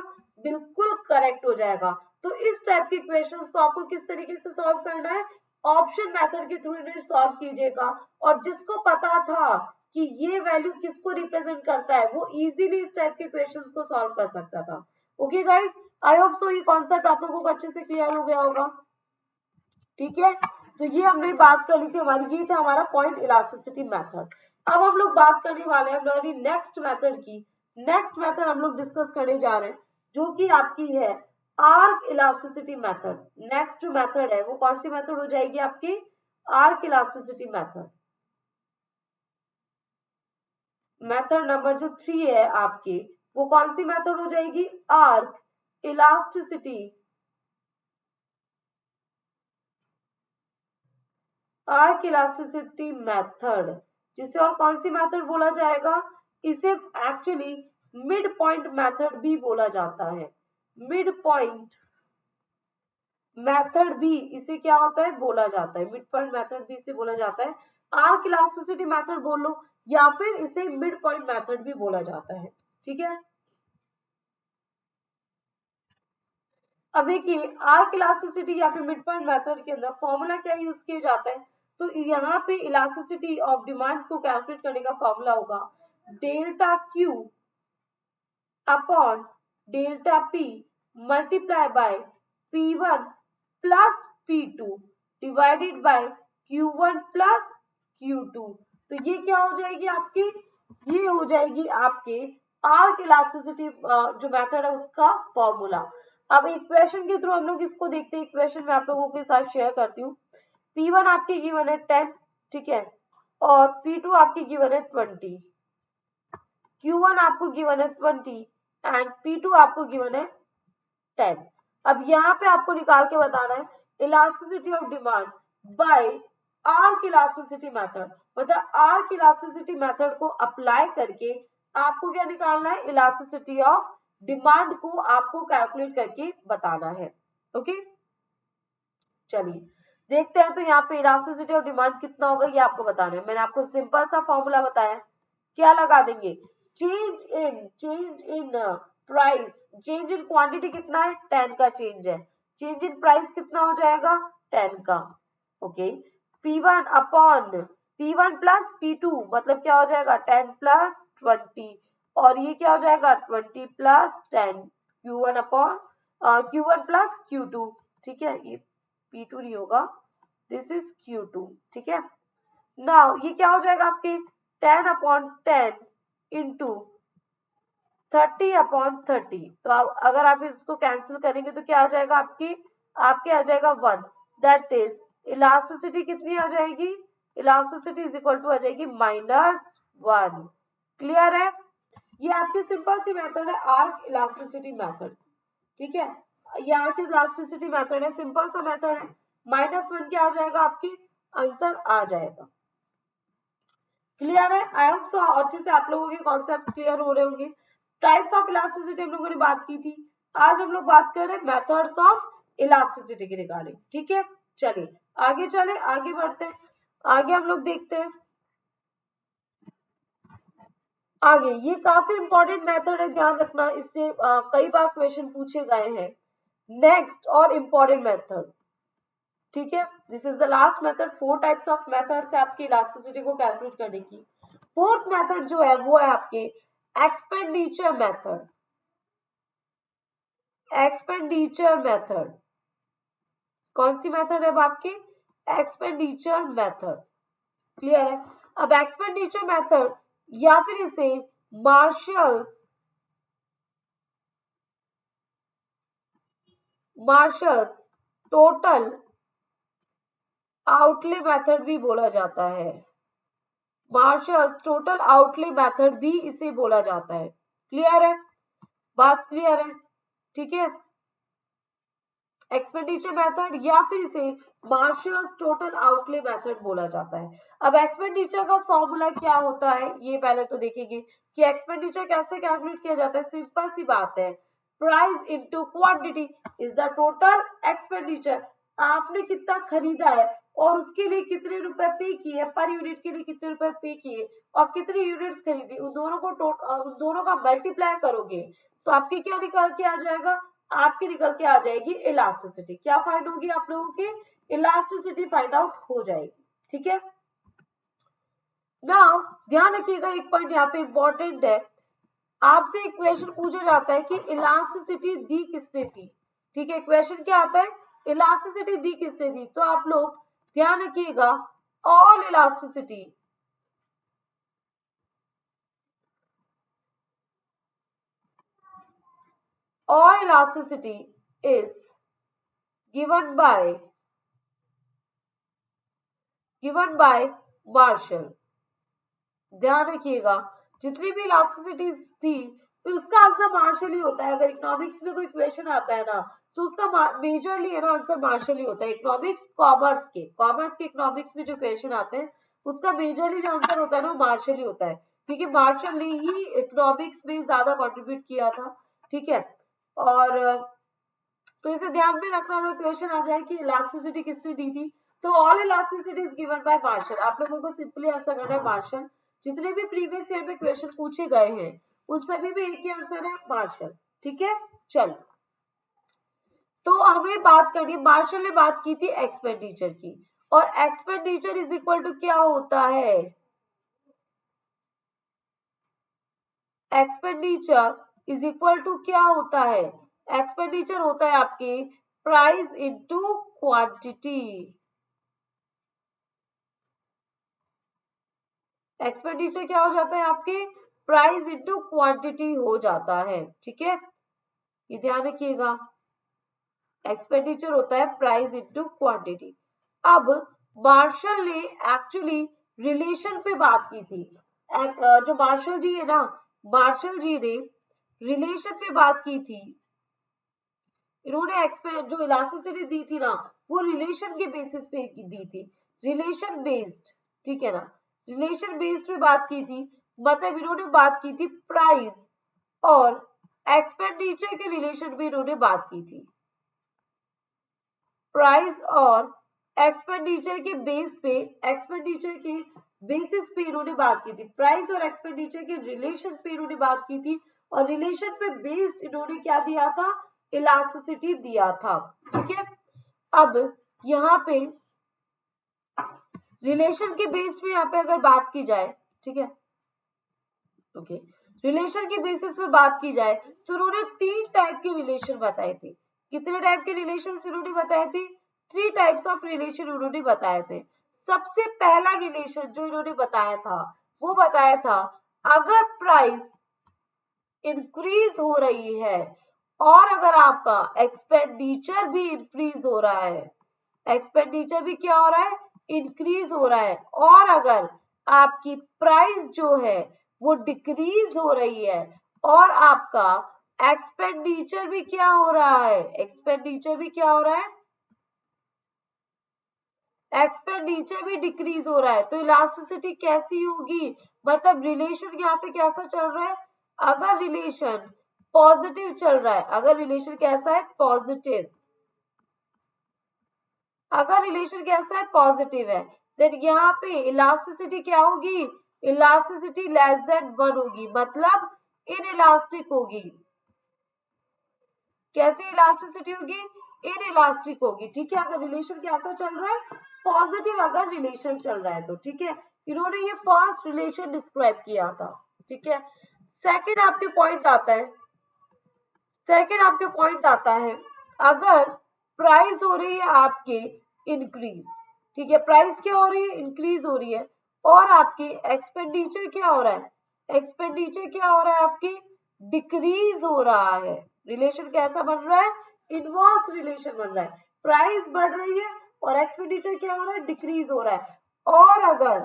बिल्कुल करेक्ट हो जाएगा। तो इस टाइप के क्वेश्चंस को आपको किस तरीके से सॉल्व करना है, ऑप्शन मेथड के थ्रू इन्हें सॉल्व कीजिएगा, और जिसको पता था कि ये वैल्यू किसको रिप्रेजेंट करता है वो इजीली इस टाइप के क्वेश्चंस को सॉल्व कर सकता था। Okay guys, I hope so ये कॉन्सेप्ट आप लोगों को अच्छे से क्लियर हो गया होगा। ठीक है, तो ये हमने बात कर ली थी हमारी, ये था हमारा पॉइंट इलास्टिसिटी मेथड। अब हम लोग बात करने वाले हैं हमारी नेक्स्ट मेथड की। नेक्स्ट मेथड हम लोग डिस्कस करने जा रहे हैं जो कि आपकी है आर्क इलास्टिसिटी मेथड। नेक्स्ट जो मेथड है वो कौन सी मेथड हो जाएगी आपकी, arc elasticity method. Method number जो 3 है आपकी वो कौन सी मेथड हो जाएगी, arc elasticity, arc elasticity method, जिसे और कौन सी मेथड बोला जाएगा, इसे एक्चुअली मिड पॉइंट मेथड भी बोला जाता है। मिड पॉइंट मेथड भी इसे क्या होता है बोला जाता है, मिड पॉइंट मेथड भी इसे बोला जाता है, आर्क इलास्टिसिटी मेथड बोल लो या फिर इसे मिड पॉइंट मेथड भी बोला जाता है। ठीक है, अब देखिए आर्क इलास्टिसिटी या फिर मिड पॉइंट मेथड के अंदर फॉर्मूला क्या यूज किया जाता है, तो यहाँ पे इलास्टिसिटी ऑफ डिमांड को कैलकुलेट करने का फॉर्मूला होगा delta Q upon delta P multiply by P1 plus P2 divided by Q1 plus Q2। तो ये क्या हो जाएगी आपकी, ये हो जाएगी आपके आर्क इलास्टिसिटी जो मेथड है उसका फॉर्मूला। अब इक्वेशन के थ्रू हम लोग इसको देखते हैं, इक्वेशन में आप लोगों के साथ शेयर करती हूँ। P1 आपकी गिवन है 10, ठीक है, और P2 आपकी गिवन है 20, Q1 आपको गिवन है 20 एंड P2 आपको गिवन है 10। अब यहाँ पे आपको निकाल के बताना है elasticity of demand by arc elasticity method, मतलब आर्क इलास्टिसिटी मेथड को अप्लाई करके आपको क्या निकालना है, इलास्टिसिटी ऑफ डिमांड को आपको कैलकुलेट करके बताना है। ओके, चलिए देखते हैं। तो यहाँ पे इलास्टिसिटी ऑफ डिमांड कितना होगा ये आपको बताना है। मैंने आपको सिंपल सा फॉर्मूला बताया, क्या लगा देंगे, change in price, change in quantity कितना है 10 का चेंज है, चेंज इन प्राइस कितना हो जाएगा 10 का। Okay, P1 upon P1 plus P2 मतलब क्या हो जाएगा 10 प्लस 20, और ये क्या हो जाएगा 20 plus 10, Q1 upon Q1 plus Q2। ठीक है, ये P2 नहीं होगा, दिस इज Q2। ठीक है, नाउ ये क्या हो जाएगा आपके 10 अपॉन 10 इंटू 30 अपॉन 30, तो अगर आप इसको कैंसिल करेंगे तो क्या आ जाएगा आपके आ जाएगा 1, दैट इज इलास्टिसिटी कितनी आ जाएगी, इलास्टिसिटी इज इक्वल टू आ जाएगी -1। क्लियर है, ये आपकी सिंपल सी मेथड है आर्क इलास्टिसिटी मेथड। ठीक है, ये आर्क इलास्टिसिटी मेथड है, सिंपल सा मेथड है, -1 क्या आ जाएगा आपकी आंसर आ जाएगा। क्लियर है, आई होप सो अच्छे से आप लोगों के कॉन्सेप्ट्स क्लियर हो रहे होंगे। टाइप्स ऑफ इलास्टिसिटी हम लोगों ने बात की थी, आज हम लोग बात कर रहे हैं मेथड्स ऑफ इलास्टिसिटी के रिगार्डिंग। ठीक है, चलिए आगे चले, आगे बढ़ते हैं, आगे हम लोग देखते हैं। आगे ये काफी इंपॉर्टेंट मेथड है, ध्यान रखना, इससे कई बार क्वेश्चन पूछे गए हैं। नेक्स्ट और इंपॉर्टेंट मेथड, ठीक है, this is the last method. 4 types of method से आपकी इलास्टिसिटी को कैलकुलेट करने की। फोर्थ मेथड जो है वो है आपके एक्सपेंडिचर मेथड। एक्सपेंडिचर मेथड कौन सी मेथड है आपकी, एक्सपेंडिचर मेथड। क्लियर है, अब एक्सपेंडिचर मेथड या फिर इसे मार्शल्स टोटल आउटले मेथड भी बोला जाता है, मार्शल्स टोटल आउटले मेथड भी इसे बोला जाता है। क्लियर है, बात क्लियर है, ठीक है। एक्सपेंडिचर मेथड या फिर इसे मार्शल्स टोटल आउटले मेथड बोला जाता है। अब एक्सपेंडिचर का फॉर्मूला क्या होता है ये पहले तो देखेंगे कि एक्सपेंडिचर कैसे कैलकुलेट किया जाता है। सिंपल सी बात है, price into quantity is the total expenditure. आपने कितना खरीदा है और उसके लिए कितने रुपए पे किए, पर यूनिट के लिए कितने रुपए पे किए और कितनी यूनिट्स खरीदी, उन दोनों का मल्टीप्लाई करोगे तो आपके क्या निकल के आ जाएगा, आपकी निकल के आ जाएगी इलास्टिसिटी। क्या फाइंड होगी आप लोगों की, इलास्टिसिटी फाइंड आउट हो जाएगी। ठीक है, नाउ ध्यान रखिएगा एक पॉइंट यहाँ पे इंपॉर्टेंट है, आपसे एक क्वेश्चन पूछा जाता है कि इलास्टिसिटी दी किसने थी। ठीक है, क्वेश्चन क्या आता है, इलास्टिसिटी दी किसने दी, तो आप लोग ध्यान रखिएगा all elasticity is given by Marshall. ध्यान रखिएगा जितनी भी इलास्टिसिटी थी तो उसका आंसर मार्शल ही होता है। अगर इकोनॉमिक्स में कोई क्वेश्चन आता है ना तो उसका मेजरली है ना आंसर मार्शल ही होता है। इकोनॉमिक्स कॉमर्स के इकोनॉमिक्स में जो क्वेश्चन आते हैं उसका मेजरली जो आंसर होता है ना मार्शल ही होता है, क्योंकि मार्शल ने ही इकोनॉमिक्स में ज्यादा कंट्रीब्यूट किया था। ठीक है, और तो इसे ध्यान में रखना, अगर क्वेश्चन आ जाए कि इलास्टिसिटी किसने दी थी तो all elasticity is given by Marshall. आप लोगों को सिंपली आंसर करना है मार्शल। जितने भी प्रीवियस ईयर में क्वेश्चन पूछे गए हैं उस सभी में एक ही आंसर है मार्शल। ठीक है, चलो तो हमें बात करनी है, मार्शल ने बात की थी एक्सपेंडिचर की, और एक्सपेंडिचर इज इक्वल टू क्या होता है, एक्सपेंडिचर इज इक्वल टू क्या होता है, एक्सपेंडिचर होता है आपके प्राइस इनटू क्वांटिटी। एक्सपेंडिचर क्या हो जाता है आपके, प्राइस इनटू क्वांटिटी हो जाता है। ठीक है, ये ध्यान रखिएगा, एक्सपेंडिचर होता है प्राइस इनटू क्वांटिटी। अब मार्शल ने एक्चुअली रिलेशन पे बात की थी। जो मार्शल जी है ना, मार्शल जी ने रिलेशन पे बात की थी। इन्होंने जो इलास्टिसिटी दी थी ना वो रिलेशन के बेसिस पे दी थी, रिलेशन बेस्ड। ठीक है ना, रिलेशन बेस्ड पे बात की थी, मतलब इन्होंने बात की थी प्राइस और एक्सपेंडिचर के रिलेशन पे इन्होंने बात की थी। प्राइस और एक्सपेंडिचर के बेस पे, एक्सपेंडिचर के बेसिस पे इन्होंने बात की थी, प्राइस और एक्सपेंडिचर के रिलेशन पे इन्होंने बात की थी, और रिलेशन पे बेस्ड इन्होंने क्या दिया था, इलास्टिसिटी दिया था। ठीक है, अब यहाँ पे रिलेशन के बेस पे यहाँ पे अगर बात की जाए, ठीक है, ओके, रिलेशन के बेसिस पे बात की जाए तो उन्होंने 3 टाइप के रिलेशन बताए थे। कितने टाइप के रिलेशन उन्होंने बताए थे, 3 टाइप्स ऑफ रिलेशन उन्होंने बताए थे। सबसे पहला रिलेशन जो इन्होंने बताया था वो बताया था, अगर प्राइस इंक्रीज हो रही है और अगर आपका एक्सपेंडिचर भी इंक्रीज हो रहा है, एक्सपेंडिचर भी क्या हो रहा है, इंक्रीज हो रहा है, और अगर आपकी प्राइस जो है वो डिक्रीज हो रही है और आपका एक्सपेंडिचर भी क्या हो रहा है, एक्सपेंडिचर भी क्या हो रहा है, एक्सपेंडिचर भी डिक्रीज हो रहा है, तो इलास्टिसिटी कैसी होगी, मतलब रिलेशन यहाँ पे कैसा चल रहा है, अगर रिलेशन पॉजिटिव चल रहा है, अगर रिलेशन कैसा है, पॉजिटिव, अगर रिलेशन कैसा है, पॉजिटिव है, देन यहाँ पे इलास्टिसिटी क्या होगी, इलास्टिसिटी लेस देन 1 होगी, मतलब इनइलास्टिक होगी। कैसी इलास्टिसिटी होगी, इनइलास्टिक होगी। ठीक है, अगर रिलेशन कैसा चल रहा है, पॉजिटिव अगर रिलेशन चल रहा है तो। ठीक है, इन्होंने ये फर्स्ट रिलेशन डिस्क्राइब किया था। ठीक है, सेकंड आपके पॉइंट आता है, सेकंड आपके पॉइंट आता है, अगर प्राइस हो रही है आपके इंक्रीज, ठीक है, प्राइस क्या हो रही है, इंक्रीज हो रही है, और आपकी एक्सपेंडिचर क्या हो रहा है, एक्सपेंडिचर क्या हो रहा है आपकी, डिक्रीज हो रहा है। रिलेशन कैसा बन रहा है, इनवर्स रिलेशन बन रहा है, प्राइस बढ़ रही है और एक्सपेंडिचर क्या हो रहा है, डिक्रीज हो रहा है। और अगर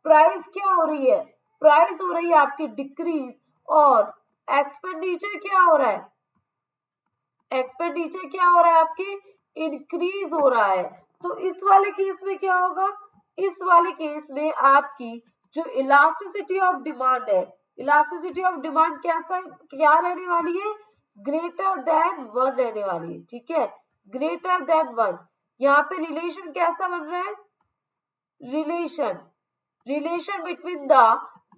प्राइस क्या हो रही है, प्राइस हो रही है आपकी डिक्रीज और एक्सपेंडिचर क्या हो रहा है, एक्सपेंडिचर क्या हो रहा है आपकी इंक्रीज हो रहा है। तो इस वाले केस में क्या होगा, इस वाले केस में आपकी जो इलास्टिसिटी ऑफ डिमांड है, इलास्टिसिटी ऑफ डिमांड कैसा क्या रहने वाली है, ग्रेटर देन 1 रहने वाली है। ठीक है, ग्रेटर देन 1। यहाँ पे रिलेशन कैसा बन रहा है, रिलेशन बिटवीन द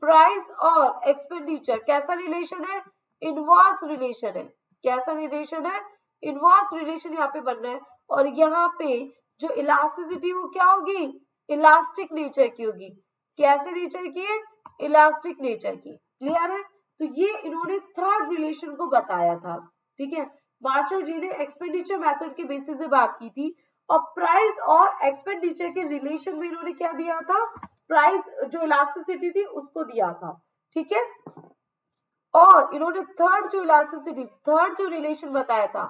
प्राइस और एक्सपेंडिचर, कैसा रिलेशन है, इनवर्स रिलेशन है। कैसा रिलेशन है, इनवर्स रिलेशन यहाँ पे बन रहा है। और यहाँ पे जो इलास्टिसिटी वो क्या होगी, इलास्टिक नेचर की होगी। कैसे नेचर की है, इलास्टिक नेचर की। क्लियर है, तो ये इन्होंने थर्ड रिलेशन को बताया था। ठीक है, मार्शल जी ने एक्सपेंडिचर मेथड के बेसिस से बात की थी, और प्राइस और एक्सपेंडिचर के रिलेशन में इन्होंने क्या दिया था, प्राइस जो इलास्टिसिटी थी उसको दिया था। ठीक है, और इन्होंने थर्ड जो इलास्टिसिटी, थर्ड जो रिलेशन बताया था,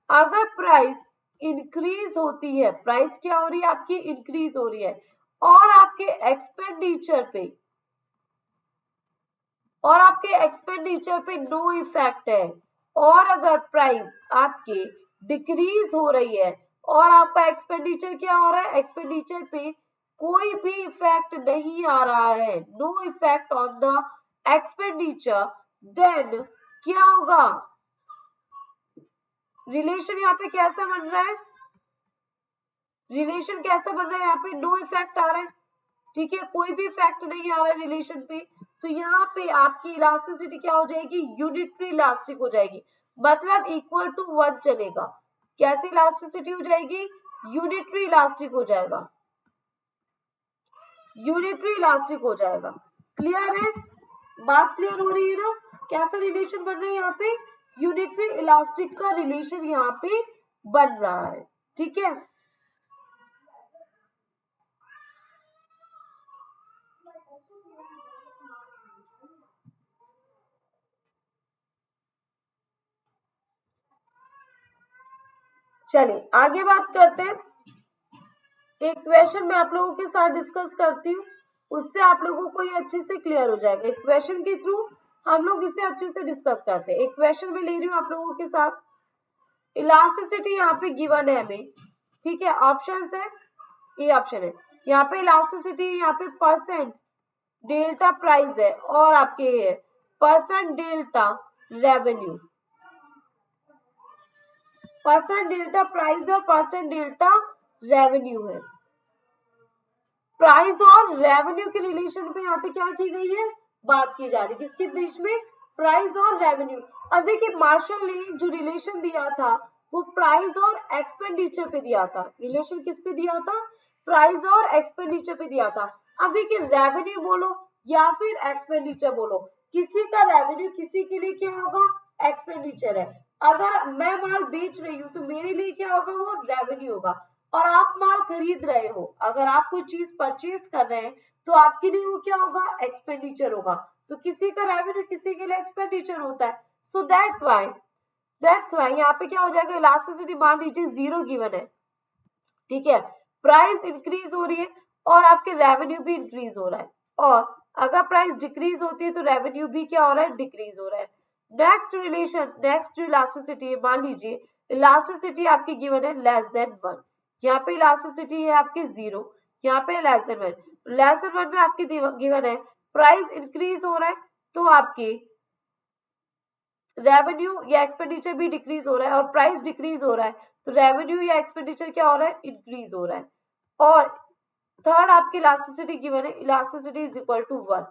अगर प्राइस इंक्रीज होती है, प्राइस क्या हो रही है आपकी, इंक्रीज हो रही है, और आपके एक्सपेंडिचर पे नो इफेक्ट है, और अगर प्राइस आपके डिक्रीज हो रही है और आपका एक्सपेंडिचर क्या हो रहा है, एक्सपेंडिचर पे कोई भी इफेक्ट नहीं आ रहा है, no effect on the expenditure, then क्या होगा, रिलेशन यहाँ पे कैसा बन रहा है, रिलेशन कैसा बन रहा है, यहाँ पे नो इफेक्ट आ रहा है। ठीक है, कोई भी इफेक्ट नहीं आ रहा है रिलेशन पे, तो यहाँ पे आपकी इलास्टिसिटी क्या हो जाएगी, यूनिटरी इलास्टिक हो जाएगी, मतलब इक्वल टू 1 चलेगा। कैसी इलास्टिसिटी हो जाएगी, यूनिटरी इलास्टिक हो जाएगा, यूनिटरी इलास्टिक हो जाएगा। क्लियर है, बात क्लियर हो रही है ना, कैसा रिलेशन बन रहा है यहाँ पे, यूनिटरी इलास्टिक का रिलेशन यहाँ पे बन रहा है। ठीक है, चलिए आगे बात करते हैं। एक क्वेश्चन मैं आप लोगों के साथ डिस्कस करती हूँ, उससे आप लोगों को ये अच्छे से क्लियर हो जाएगा। एक क्वेश्चन के थ्रू हम लोग इसे अच्छे से डिस्कस करते हैं। एक क्वेश्चन में ले रही हूँ आप लोगों के साथ, इलास्टिसिटी यहाँ पे गिवन है हमें। ठीक है, ऑप्शन है, ये ऑप्शन है, यहाँ पे इलास्टिसिटी, यहाँ पे परसेंट डेल्टा प्राइस है, और आपके है percent delta revenue, percent delta price और परसेंट डेल्टा रेवेन्यू है। प्राइस और रेवेन्यू के रिलेशन पे यहाँ पे क्या की गई है, बात की जा रही है, किसके बीच में, प्राइस और रेवेन्यू। अब देखिए मार्शल ने जो रिलेशन दिया था वो प्राइस और एक्सपेंडिचर पे दिया था, रिलेशन किस पे दिया था, प्राइस और एक्सपेंडिचर पे दिया था। अब देखिए रेवेन्यू बोलो या फिर एक्सपेंडिचर बोलो, किसी का रेवेन्यू किसी के लिए क्या होगा, एक्सपेंडिचर है। अगर मैं माल बेच रही हूँ तो मेरे लिए क्या होगा, वो रेवेन्यू होगा। और आप माल खरीद रहे हो, अगर आप कोई चीज परचेज कर रहे हैं तो आपके लिए वो क्या होगा, एक्सपेंडिचर होगा। तो किसी का रेवेन्यू किसी के लिए एक्सपेंडिचर होता है। सो दैट्स वाई यहाँ पे क्या हो जाएगा, इलास्टिसिटी मान लीजिए 0 गिवन है। ठीक है, प्राइस इंक्रीज हो रही है और आपके रेवेन्यू भी इंक्रीज हो रहा है, और अगर प्राइस डिक्रीज होती है तो रेवेन्यू भी क्या हो रहा है, डिक्रीज हो रहा है। नेक्स्ट रिलेशन, नेक्स्ट जो इलास्टिसिटी है, मान लीजिए इलास्टिसिटी आपकी गिवन है लेस देन 1, यहाँ पे इलास्टिसिटी है आपकी 0, यहाँ पे लेस देन 1, लेस देन 1 में आपकी गिवन है प्राइस इंक्रीज हो रहा है तो आपकी रेवेन्यू या एक्सपेंडिचर भी डिक्रीज हो रहा है, और प्राइस डिक्रीज हो रहा है तो रेवेन्यू या एक्सपेंडिचर क्या हो रहा है, इंक्रीज हो रहा है। और थर्ड आपकी इलास्टिसिटी गिवन है, इलास्टिसिटी इज इक्वल टू 1,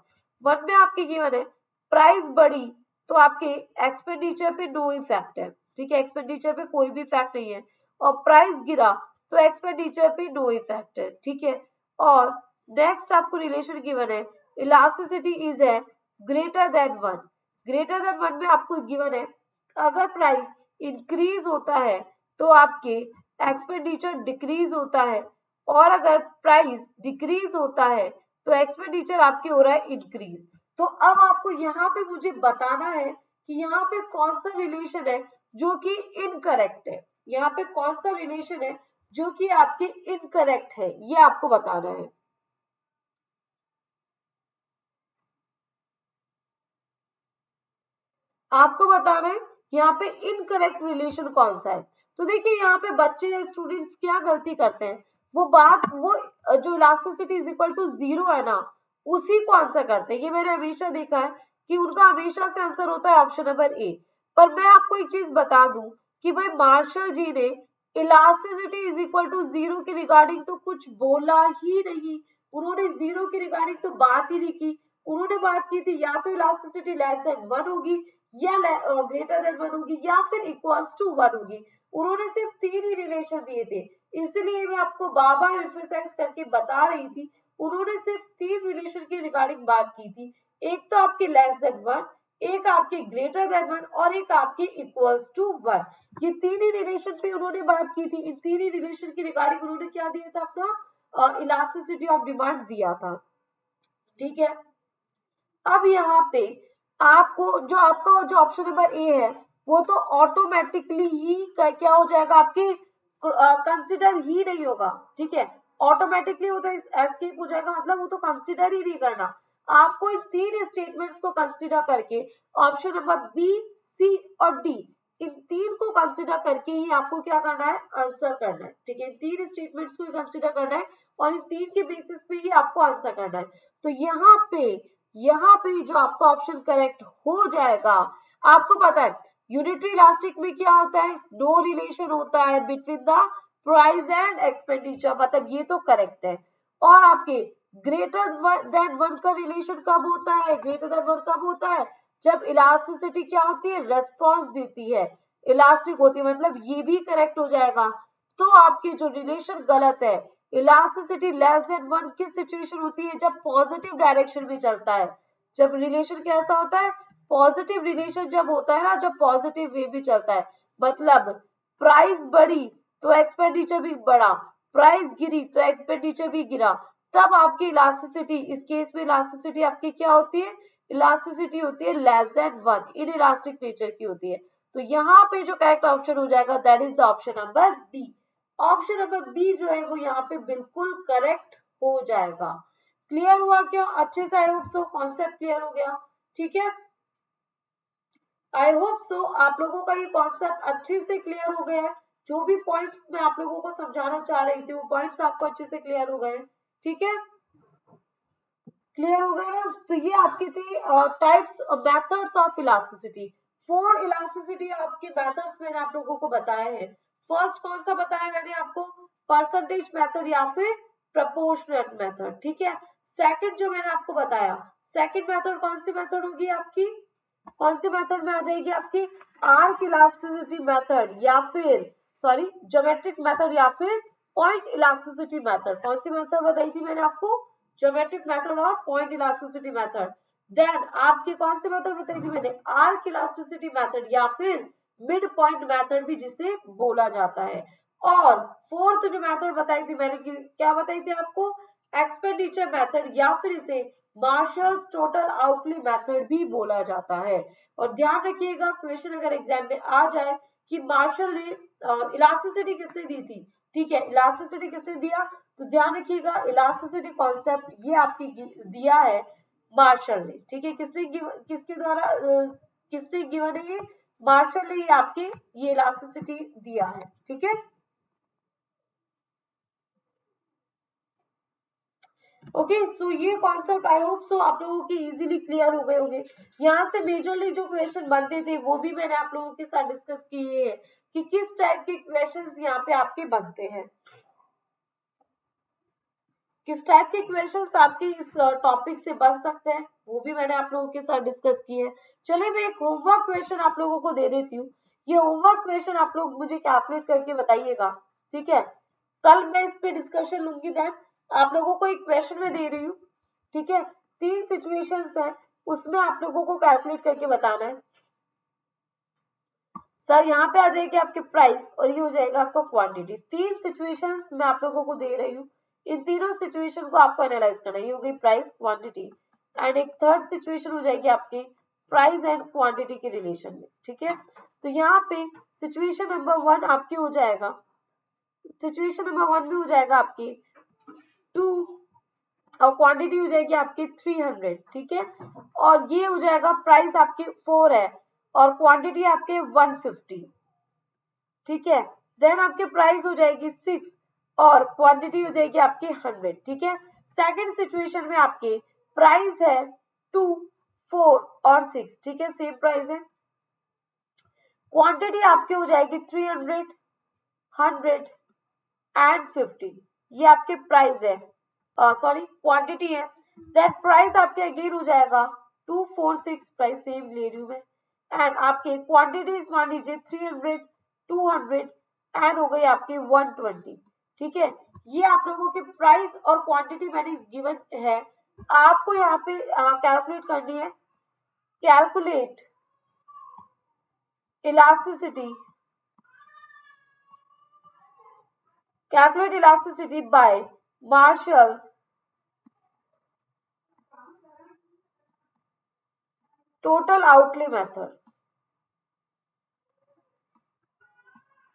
1 में आपकी गिवन है प्राइस बढ़ी तो आपके एक्सपेंडिचर पे नो इफेक्ट है। ठीक है, एक्सपेंडिचर पे कोई भी इफेक्ट नहीं है, और प्राइस गिरा तो एक्सपेंडिचर पे नो इफेक्ट है। ठीक है, और नेक्स्ट आपको रिलेशन गिवन है, इलास्टिसिटी इज है ग्रेटर देन 1, ग्रेटर देन 1 में आपको गिवन है अगर प्राइस इंक्रीज होता है तो आपके एक्सपेंडिचर डिक्रीज होता है, और अगर प्राइस डिक्रीज होता है तो एक्सपेंडिचर आपके हो रहा है इंक्रीज। तो अब आपको यहाँ पे मुझे बताना है कि यहाँ पे कौन सा रिलेशन है जो कि इनकरेक्ट है, यहाँ पे कौन सा रिलेशन है जो कि आपके इनकरेक्ट है, ये आपको बताना है। आपको बताना है यहाँ पे इनकरेक्ट रिलेशन कौन सा है। तो देखिए यहाँ पे बच्चे या स्टूडेंट्स क्या गलती करते हैं, वो जो इलास्टिसिटी इज इक्वल टू 0 है ना, उसी को आंसर करते हैं। ये मैंने हमेशा देखा है कि उनका हमेशा से आंसर होता है ऑप्शन नंबर ए। पर मैं आपको एक चीज बता दूं कि भाई मार्शल जी ने इलास्टिसिटी इज इक्वल टू 0 के रिगार्डिंग तो कुछ बोला ही नहीं, उन्होंने 0 के रिगार्डिंग तो बात ही नहीं की। उन्होंने बात की थी या तो इलास्टिसिटी लेस देन 1 होगी, या ग्रेटर देन 1 होगी, या फिर इक्वल्स टू 1 होगी। उन्होंने सिर्फ 3 ही रिलेशन दिए थे, इसलिए मैं आपको बार बार एम्फसाइज करके बता रही थी। उन्होंने सिर्फ 3 रिलेशन के रिगार्डिंग बात की थी, एक तो आपके लेस देन 1, एक आपके ग्रेटर देन 1 और एक आपके इक्वल्स टू 1। ये तीन ही रिलेशन पे उन्होंने बात की थी। इन तीन ही रिलेशन की रिगार्डिंग उन्होंने क्या दिया था, अपना इलास्टिसिटी ऑफ डिमांड दिया था। ठीक है, अब यहाँ पे आपको जो आपका जो ऑप्शन नंबर ए है वो तो ऑटोमेटिकली ही क्या हो जाएगा, आपके कंसिडर ही नहीं होगा। ठीक है, ऑटोमेटिकली वो तो एस्केप हो जाएगा, मतलब वो तो कंसिडर ही नहीं करना। आपको इन तीन स्टेटमेंट्स को कंसिडर करके ऑप्शन नंबर बी, सी और डी, इन तीन को कंसिडर करके ही आपको क्या करना है, आंसर करना है। ठीक है, इन तीन स्टेटमेंट्स को कंसिडर करना है और इन तीन के बेसिस पे ही आपको आंसर करना है। तो यहाँ पे जो आपका ऑप्शन करेक्ट हो जाएगा, आपको पता है यूनिटरी इलास्टिक में क्या होता है, नो रिलेशन होता है between the price and expenditure, मतलब ये तो करेक्ट है। और आपके ग्रेटर देन 1 का रिलेशन कब होता है, ग्रेटर देन 1 कब होता है, जब इलास्टिसिटी क्या होती है, रेस्पॉन्स देती है, इलास्टिक होती है, मतलब ये भी करेक्ट हो जाएगा। तो आपके जो रिलेशन गलत है, इलास्टिसिटी लेस देन 1 किस सिचुएशन होती है, जब पॉजिटिव डायरेक्शन में चलता है। जब रिलेशन कैसा होता है, पॉजिटिव रिलेशन जब होता है ना, जब पॉजिटिव वे भी चलता है, मतलब प्राइस बढ़ी तो एक्सपेंडिचर भी बढ़ा, प्राइस गिरी तो एक्सपेंडिचर भी गिरा, तब आपकी इलास्टिसिटी, इस केस में इलास्टिसिटी आपकी क्या होती है, इलास्टिसिटी होती है less than 1, in elastic nature की होती है। तो यहाँ पे जो करेक्ट ऑप्शन हो जाएगा that is the option number B. Option number B जो है वो यहाँ पे बिल्कुल करेक्ट हो जाएगा। क्लियर हुआ क्या, अच्छे से, I hope so concept clear हो गया। ठीक है, आई होप सो आप लोगों का ये कॉन्सेप्ट अच्छे से क्लियर हो गया है। जो भी पॉइंट्स मैं आप लोगों को समझाना चाह रही थी वो पॉइंट्स आपको अच्छे से क्लियर हो गए। ठीक है, क्लियर हो गया ना। तो ये आपके थे types methods of elasticity. 4 elasticity आपके मेथड्स मैंने आप लोगों को बताए हैं। फर्स्ट कौन सा बताया मैंने आपको, परसेंटेज मेथड या फिर प्रपोर्शनल मेथड। ठीक है, सेकंड जो मैंने आपको बताया, सेकंड मेथड कौन सी मेथड होगी आपकी, कौन सी मेथड में आ जाएगी आपकी, आर्क इलास्टिसिटी मेथड या फिर ज्योमेट्रिक मेथड या फिर पॉइंट इलास्टिसिटी मेथड। कौन सी मेथड बताई थी मैंने आपको, ज्योमेट्रिक मेथड और पॉइंट इलास्टिसिटी मेथड। देन आपकी कौन सी मेथड बताई थी मैंने, आर्क इलास्टिसिटी मेथड या फिर मिड पॉइंट मेथड भी जिसे बोला जाता है। और फोर्थ जो मेथड बताई थी मैंने, क्या बताई थी आपको, एक्सपेंडिचर मेथड या फिर इसे मार्शल्स टोटल आउटले मेथड भी बोला जाता है। और ध्यान रखिएगा क्वेश्चन अगर एग्जाम में आ जाए कि मार्शल ने इलास्टिसिटी किसने दी थी, ठीक है, इलास्टिसिटी किसने दिया, तो ध्यान रखिएगा इलास्टिसिटी कॉन्सेप्ट ये आपकी दिया है मार्शल ने। ठीक है, किसके द्वारा किसने गिवन है, ये मार्शल ने आपके ये इलास्टिसिटी दिया है। ठीक है, ओके, सो ये कॉन्सेप्ट आई होप सो आप लोगों की इजीली क्लियर हो गए होंगे। यहाँ से मेजरली जो क्वेश्चन बनते थे वो भी मैंने आप लोगों के साथ डिस्कस किए हैं कि किस टाइप के क्वेश्चंस यहाँ पे आपके बनते हैं, किस टाइप के क्वेश्चंस आपके इस टॉपिक से बन सकते हैं, वो भी मैंने आप लोगों के साथ डिस्कस किए हैं। चलिए मैं एक होमवर्क क्वेश्चन आप लोगों को दे देती हूँ। ये होमवर्क क्वेश्चन आप लोग मुझे कैलकुलेट करके बताइएगा। ठीक है, कल मैं इस पे डिस्कशन लूंगी। देन आप लोगों को एक क्वेश्चन में दे रही हूँ। ठीक है, 3 सिचुएशंस है, उसमें आप लोगों को कैलकुलेट करके बताना है। सर यहाँ पे आ जाएगी आपके प्राइस और ये हो जाएगा आपका क्वांटिटी। 3 सिचुएशंस मैं आप लोगों को दे रही हूँ, इन तीनों सिचुएशन को आपको एनालाइज करना है। ये हो गई प्राइस, क्वांटिटी, एंड एक थर्ड सिचुएशन हो जाएगी आपकी प्राइस एंड क्वांटिटी के रिलेशन में। ठीक है, तो यहाँ पे सिचुएशन नंबर 1 आपकी हो जाएगा, सिचुएशन नंबर 1 में हो जाएगा आपकी 2 और क्वांटिटी हो जाएगी आपकी 300। ठीक है, और ये हो जाएगा प्राइस आपकी 4 है और क्वांटिटी आपके 150, ठीक है। देन आपके प्राइस हो जाएगी 6 और क्वांटिटी हो जाएगी आपकी 100, ठीक है। सेकंड सिचुएशन में आपके प्राइस है 2, 4 और 6, ठीक है, सेम प्राइस है। क्वांटिटी आपकी हो जाएगी 300, 100 एंड 50, ये आपके प्राइस है, सॉरी क्वांटिटी है। देन प्राइस आपके अगेन हो जाएगा 2, 4, 6, प्राइस सेम ले रही हूँ मैं, एंड आपके क्वांटिटीज मान लीजिए 300, 200 एंड हो गई आपकी 120, ठीक है। ये आप लोगों के प्राइस और क्वांटिटी मैंने गिवन है, आपको यहाँ पे कैलकुलेट करनी है। Calculate elasticity, calculate elasticity by Marshall's total outlay method,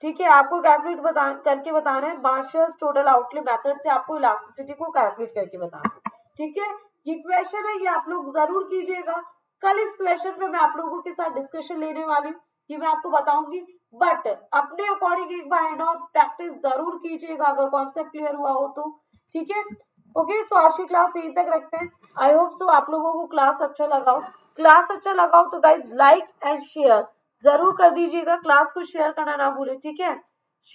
ठीक है। आपको कैलकुलेट करके बताना है, मार्शल्स टोटल आउटले मेथड से आपको इलास्टिसिटी को कैलकुलेट करके बताना है, ठीक है। ये क्वेश्चन है, ये आप लोग जरूर कीजिएगा। कल इस क्वेश्चन पे मैं आप लोगों के साथ डिस्कशन लेने वाली हूँ, ये मैं आपको बताऊंगी, बट अपने अकॉर्डिंग एक बार है ना प्रैक्टिस जरूर कीजिएगा अगर कॉन्सेप्ट क्लियर हुआ हो तो, ठीक है। ओके, तो आज की क्लास यहीं तक रखते हैं। आई होप सो आप लोगों को क्लास अच्छा लगा हो। क्लास अच्छा लगा हो तो गाइज लाइक एंड शेयर जरूर कर दीजिएगा, क्लास को शेयर करना ना भूलें, ठीक है।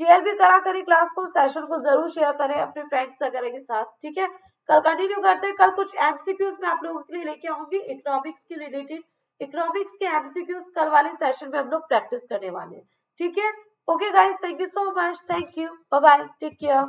शेयर भी करा करें क्लास को, सेशन को जरूर शेयर करें अपने फ्रेंड्स वगैरह के साथ, ठीक है। कल कंटिन्यू करते हैं। कल कुछ एमसीक्यूज मैं आप लोगों के लिए लेके आऊंगी इकोनॉमिक्स के रिलेटेड, इकोनॉमिक्स के एमसीक्यूज कल वाले सेशन में हम लोग प्रैक्टिस करने वाले हैं, ठीक है। Okay guys, thank you so much, thank you, bye bye, take care.